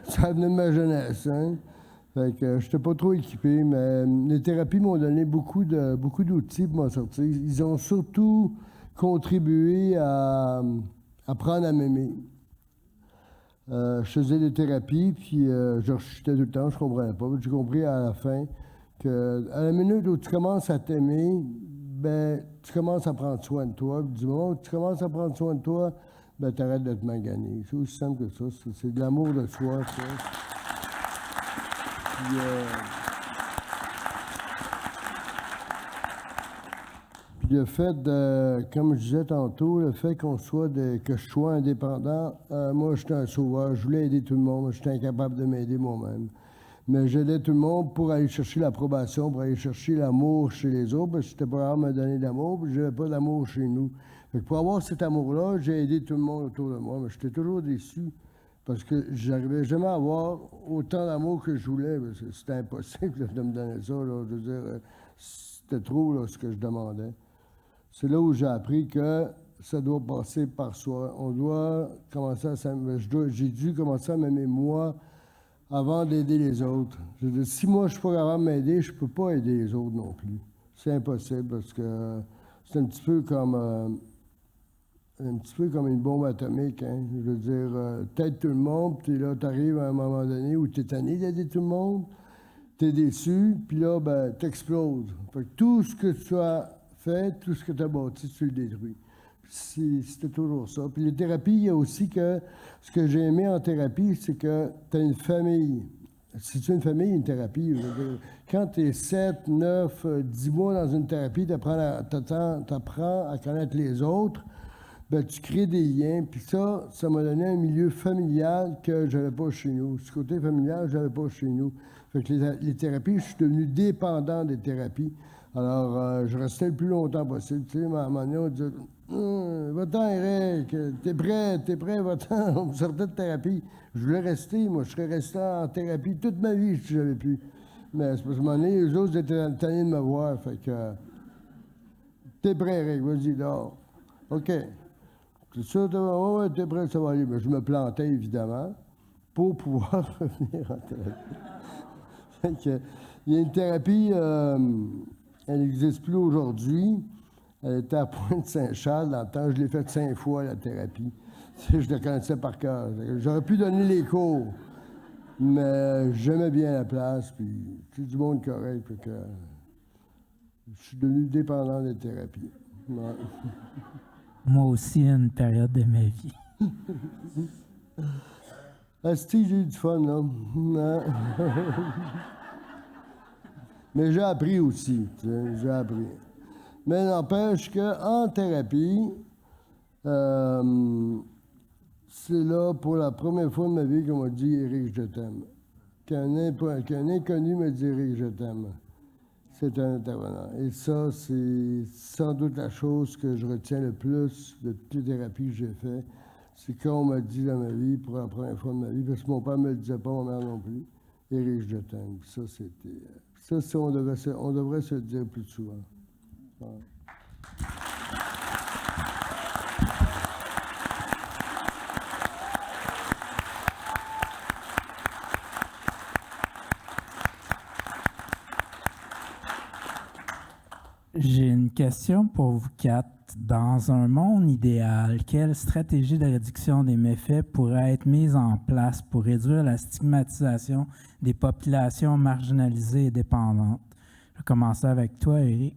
Ça venait de ma jeunesse, hein? Fait que je n'étais pas trop équipé, mais les thérapies m'ont donné beaucoup d'outils pour m'en sortir. Ils ont surtout contribué à apprendre à m'aimer. Je faisais des thérapies, puis je rechutais tout le temps, je ne comprenais pas. J'ai compris à la fin qu'à la minute où tu commences à t'aimer, ben, tu commences à prendre soin de toi. Puis du moment où tu commences à prendre soin de toi, ben, tu arrêtes de te maganer. C'est aussi simple que ça. C'est de l'amour de soi, ça. Puis le fait de, comme je disais tantôt, le fait que je sois indépendant, moi, j'étais un sauveur. Je voulais aider tout le monde. J'étais incapable de m'aider moi-même. Mais j'aidais tout le monde pour aller chercher l'approbation, pour aller chercher l'amour chez les autres, parce que j'étais pas capable de me donner d'amour, puis je n'avais pas d'amour chez nous. Fait que pour avoir cet amour-là, j'ai aidé tout le monde autour de moi, mais j'étais toujours déçu, parce que j'arrivais jamais à avoir autant d'amour que je voulais. C'était impossible là, de me donner ça. Là. Je veux dire, c'était trop là, ce que je demandais. C'est là où j'ai appris que ça doit passer par soi. On doit commencer à s'aimer. J'ai dû commencer à m'aimer moi, avant d'aider les autres. Je veux dire, si moi, je ne suis pas capable de m'aider, je ne peux pas aider les autres non plus. C'est impossible parce que c'est un petit peu comme une bombe atomique. Hein? Je veux dire, t'aides tout le monde, puis là, tu arrives à un moment donné où tu es tanné d'aider tout le monde, tu es déçu, puis là, ben, tu exploses. Fait que tout ce que tu as fait, tout ce que tu as bâti, tu le détruis. C'était toujours ça. Puis les thérapies, il y a aussi que ce que j'ai aimé en thérapie, c'est que tu as une famille. Si tu as une famille, une thérapie, quand tu es 7, 9, 10 mois dans une thérapie, tu apprends à connaître les autres, ben, tu crées des liens. Puis ça m'a donné un milieu familial que je n'avais pas chez nous. Ce côté familial, je n'avais pas chez nous. Fait que les thérapies, je suis devenu dépendant des thérapies. Alors, je restais le plus longtemps possible. Tu sais, à un moment donné, on disait va-t'en, Eric, t'es prêt, va-t'en. On me sortait de thérapie. Je voulais rester, moi. Je serais resté en thérapie toute ma vie si j'avais pu. Mais c'est parce qu'à un moment donné, les autres étaient tannés de me voir. Fait que t'es prêt, Eric, vas-y, dehors. OK. C'est ça, ouais, t'es prêt, ça va aller. Mais je me plantais, évidemment, pour pouvoir revenir en thérapie. Fait que, il y a une thérapie. Elle n'existe plus aujourd'hui. Elle était à Pointe-Saint-Charles. Dans le temps, je l'ai faite 5 fois, la thérapie. Je le connaissais par cœur. J'aurais pu donner les cours, mais j'aimais bien la place, puis c'est du monde correct. Fait que je suis devenu dépendant des thérapies. Ouais. Moi aussi, une période de ma vie. Asti, j'ai eu du fun, là. Mais j'ai appris aussi, tu sais, j'ai appris. Mais n'empêche qu'en thérapie, c'est là, pour la première fois de ma vie, qu'on m'a dit « Éric, je t'aime ». Qu'un inconnu me dit « Éric, je t'aime ». C'est un intervenant. Et ça, c'est sans doute la chose que je retiens le plus de toutes les thérapies que j'ai faites. C'est quand on m'a dit dans ma vie, pour la première fois de ma vie, parce que mon père ne me le disait pas, ma mère non plus, « Éric, je t'aime ». Ça, c'était... Ça, on devrait se le dire plus souvent. Ouais. J'ai une question pour vous quatre. Dans un monde idéal, quelle stratégie de réduction des méfaits pourrait être mise en place pour réduire la stigmatisation des populations marginalisées et dépendantes? Je vais commencer avec toi, Éric.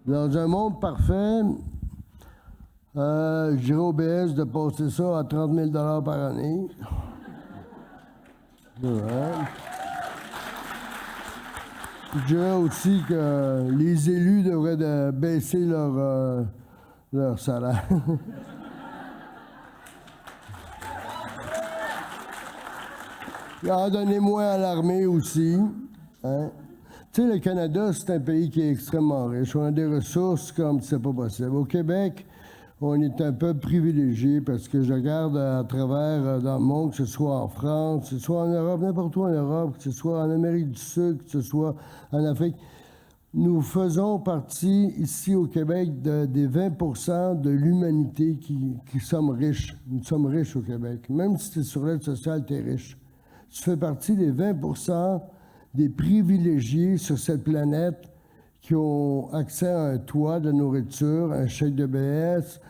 Dans un monde parfait, je dirais au BS de passer ça à 30 000 $ par année. Ouais. Je dirais aussi que les élus devraient baisser leur salaire. En donner moins à l'armée aussi. Hein? Tu sais, le Canada, c'est un pays qui est extrêmement riche. On a des ressources comme c'est pas possible. Au Québec, on est un peu privilégié parce que je regarde à travers dans le monde, que ce soit en France, que ce soit en Europe, n'importe où en Europe, que ce soit en Amérique du Sud, que ce soit en Afrique. Nous faisons partie, ici au Québec, des 20% de l'humanité qui sommes riches. Nous sommes riches au Québec. Même si tu es sur l'aide sociale, tu es riche. Tu fais partie des 20% des privilégiés sur cette planète qui ont accès à un toit de nourriture, un chèque de BS,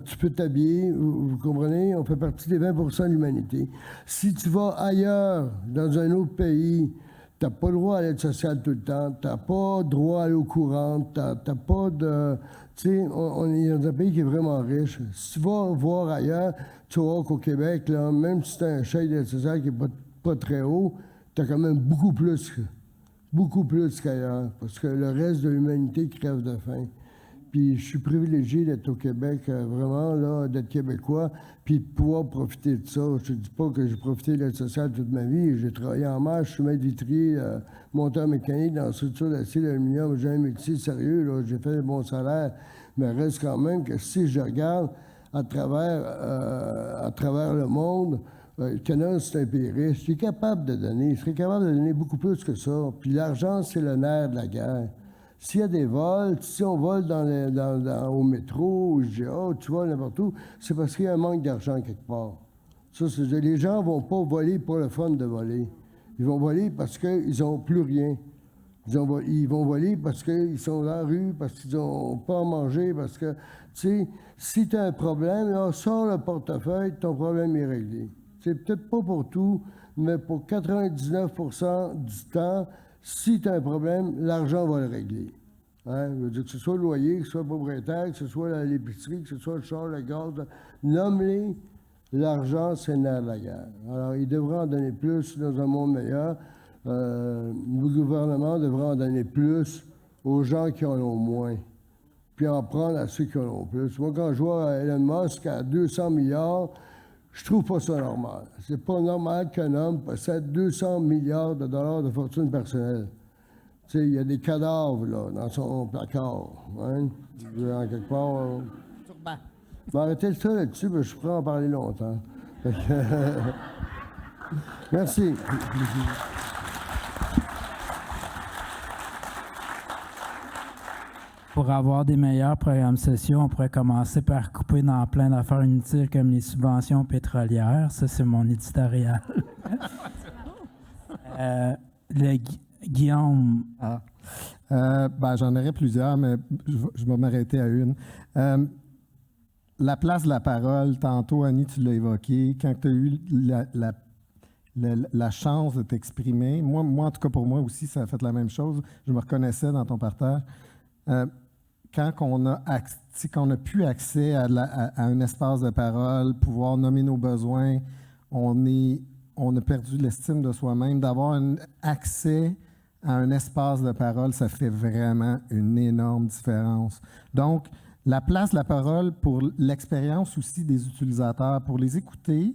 tu peux t'habiller, vous comprenez? On fait partie des 20% de l'humanité. Si tu vas ailleurs, dans un autre pays, tu n'as pas le droit à l'aide sociale tout le temps, tu n'as pas droit à l'eau courante, tu n'as pas de... Tu sais, on est dans un pays qui est vraiment riche. Si tu vas voir ailleurs, tu vas voir qu'au Québec, là, même si tu as un chèque d'aide sociale qui n'est pas très haut, tu as quand même beaucoup plus qu'ailleurs, parce que le reste de l'humanité crève de faim. Puis je suis privilégié d'être au Québec, vraiment, là, d'être québécois, puis de pouvoir profiter de ça. Je ne dis pas que j'ai profité de l'aide sociale toute ma vie. J'ai travaillé en marche, je suis maître vitrier, monteur mécanique dans la structure d'acier, d'aluminium. J'ai un métier sérieux, là, j'ai fait un bon salaire, mais reste quand même que si je regarde à travers le monde, le Canada, c'est un pays riche. Il est capable de donner. Il serait capable de donner beaucoup plus que ça. Puis l'argent, c'est le nerf de la guerre. S'il y a des vols, si on vole au métro, au IGA, tu voles n'importe où, c'est parce qu'il y a un manque d'argent quelque part. Ça, les gens ne vont pas voler pour le fun de voler. Ils vont voler parce qu'ils n'ont plus rien. Ils vont voler parce qu'ils sont dans la rue, parce qu'ils n'ont pas à manger, parce que, tu sais, si tu as un problème, là, sors le portefeuille, ton problème est réglé. C'est peut-être pas pour tout, mais pour 99% du temps, si tu as un problème, l'argent va le régler. Hein? Je veux dire, que ce soit le loyer, que ce soit le propriétaire, que ce soit l'épicerie, que ce soit le char, le gaz, nomme-les, l'argent, c'est le nerf de la guerre. Alors, il devrait en donner plus dans un monde meilleur. Le gouvernement devrait en donner plus aux gens qui en ont moins, puis en prendre à ceux qui en ont plus. Moi, quand je vois Elon Musk à 200 milliards, je trouve pas ça normal. C'est pas normal qu'un homme possède 200 milliards de dollars de fortune personnelle. Tu sais, il y a des cadavres, là, dans son placard. Hein? En quelque part... Mais arrêtez ça là-dessus, parce que je pourrais en parler longtemps. Merci. Pour avoir des meilleurs programmes sociaux, on pourrait commencer par couper dans plein d'affaires inutiles comme les subventions pétrolières. Ça, c'est mon éditorial. Guillaume, J'en aurais plusieurs, mais je vais m'arrêter à une. La place de la parole, tantôt, Annie, tu l'as évoqué, quand tu as eu la chance de t'exprimer, moi, en tout cas pour moi aussi, ça a fait la même chose, je me reconnaissais dans ton partage. Quand on a pu accès à un espace de parole, pouvoir nommer nos besoins, on a perdu l'estime de soi-même, d'avoir un accès à un espace de parole, ça fait vraiment une énorme différence. Donc, la place de la parole pour l'expérience aussi des utilisateurs, pour les écouter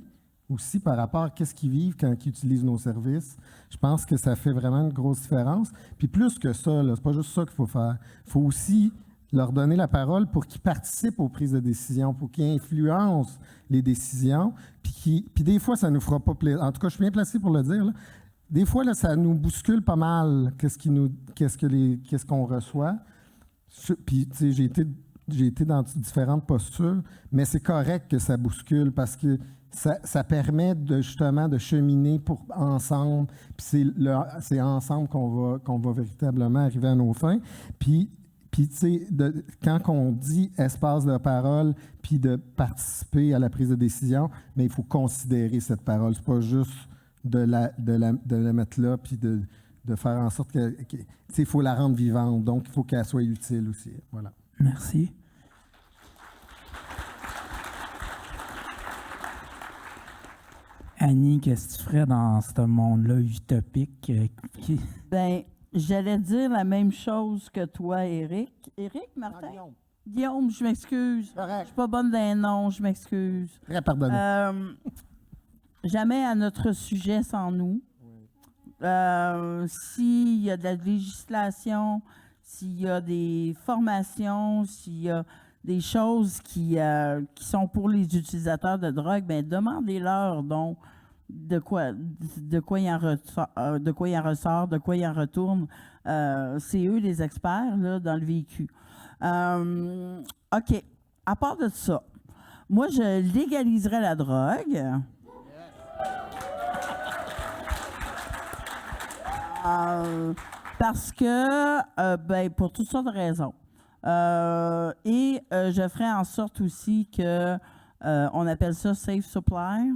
aussi par rapport à qu'est-ce qu'ils vivent quand ils utilisent nos services, je pense que ça fait vraiment une grosse différence. Puis plus que ça, c'est pas juste ça qu'il faut faire. Il faut aussi leur donner la parole pour qu'ils participent aux prises de décision, pour qu'ils influencent les décisions. Puis des fois, ça ne nous fera pas plaisir. En tout cas, je suis bien placé pour le dire, là. Des fois, là, ça nous bouscule pas mal, qu'est-ce qu'on reçoit. Puis, tu sais, j'ai été dans différentes postures, mais c'est correct que ça bouscule parce que ça permet justement de cheminer ensemble. Puis c'est ensemble qu'on va véritablement arriver à nos fins. Puis tu sais, quand on dit espace de parole, puis de participer à la prise de décision, mais il faut considérer cette parole. C'est pas juste de la mettre là, puis de faire en sorte que tu sais, il faut la rendre vivante. Donc, il faut qu'elle soit utile aussi. Voilà. Merci. Annie, qu'est-ce que tu ferais dans ce monde-là utopique? Ben, j'allais dire la même chose que toi, Éric. Éric, Martin? Guillaume. Guillaume, je m'excuse. Correct. Je suis pas bonne d'un nom, je m'excuse. Très pardonné. Jamais à notre sujet sans nous. S'il y a de la législation, s'il y a des formations, s'il y a des choses qui sont pour les utilisateurs de drogue, bien, demandez-leur donc de quoi il en ressort, de quoi il en retourne. C'est eux les experts là, dans le véhicule. OK. À part de ça, moi, je légaliserais la drogue. Parce que, pour toutes sortes de raisons. Et je ferais en sorte aussi que, on appelle ça safe supply,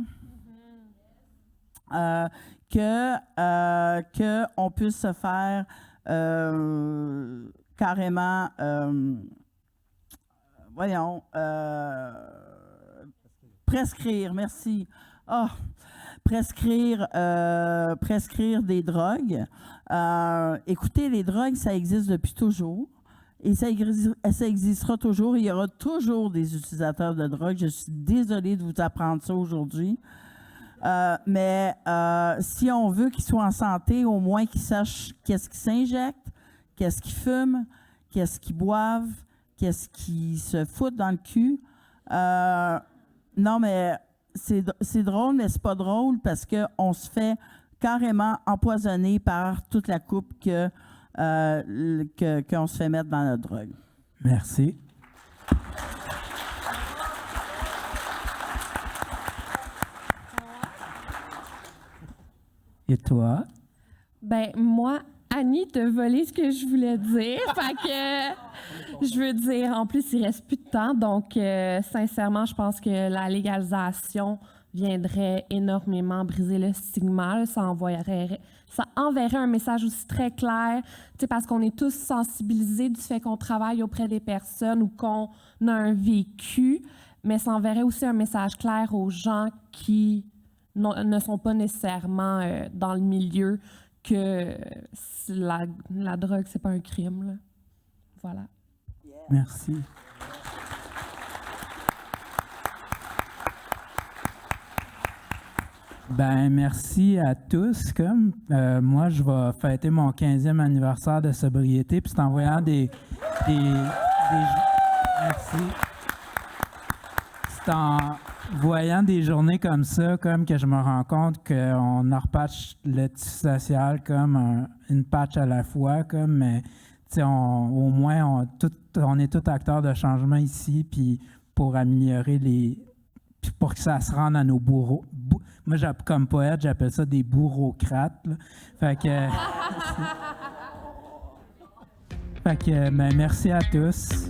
que on puisse se faire carrément, prescrire, merci. Oh, prescrire des drogues. Écoutez, les drogues, ça existe depuis toujours. Et ça existera toujours. Il y aura toujours des utilisateurs de drogue. Je suis désolée de vous apprendre ça aujourd'hui. Mais si on veut qu'ils soient en santé, au moins qu'ils sachent qu'est-ce qu'ils s'injectent, qu'est-ce qu'ils fument, qu'est-ce qu'ils boivent, qu'est-ce qu'ils se foutent dans le cul. Non, mais c'est drôle, mais c'est pas drôle parce qu'on se fait carrément empoisonner par toute la coupe qu'on se fait mettre dans notre drogue. Merci. Et toi? Ben moi, Annie t'a volé ce que je voulais dire. Fait que je veux dire, en plus, il reste plus de temps. Donc, sincèrement, je pense que la légalisation viendrait énormément briser le stigma. Ça enverrait un message aussi très clair, parce qu'on est tous sensibilisés du fait qu'on travaille auprès des personnes ou qu'on a un vécu, mais ça enverrait aussi un message clair aux gens qui ne sont pas nécessairement dans le milieu que la drogue, c'est pas un crime. Là. Voilà. Merci. Ben merci à tous. Moi, je vais fêter mon 15e anniversaire de sobriété, puis c'est en voyant des merci. C'est en voyant des journées comme ça, comme que je me rends compte qu'on repatche le tissu social comme une patch à la fois, mais au moins on est tous acteurs de changement ici, puis pour améliorer pour que ça se rende à nos bourreaux. Moi, comme poète, j'appelle ça des bourreaucrates. Là. Fait que Fait que, merci à tous.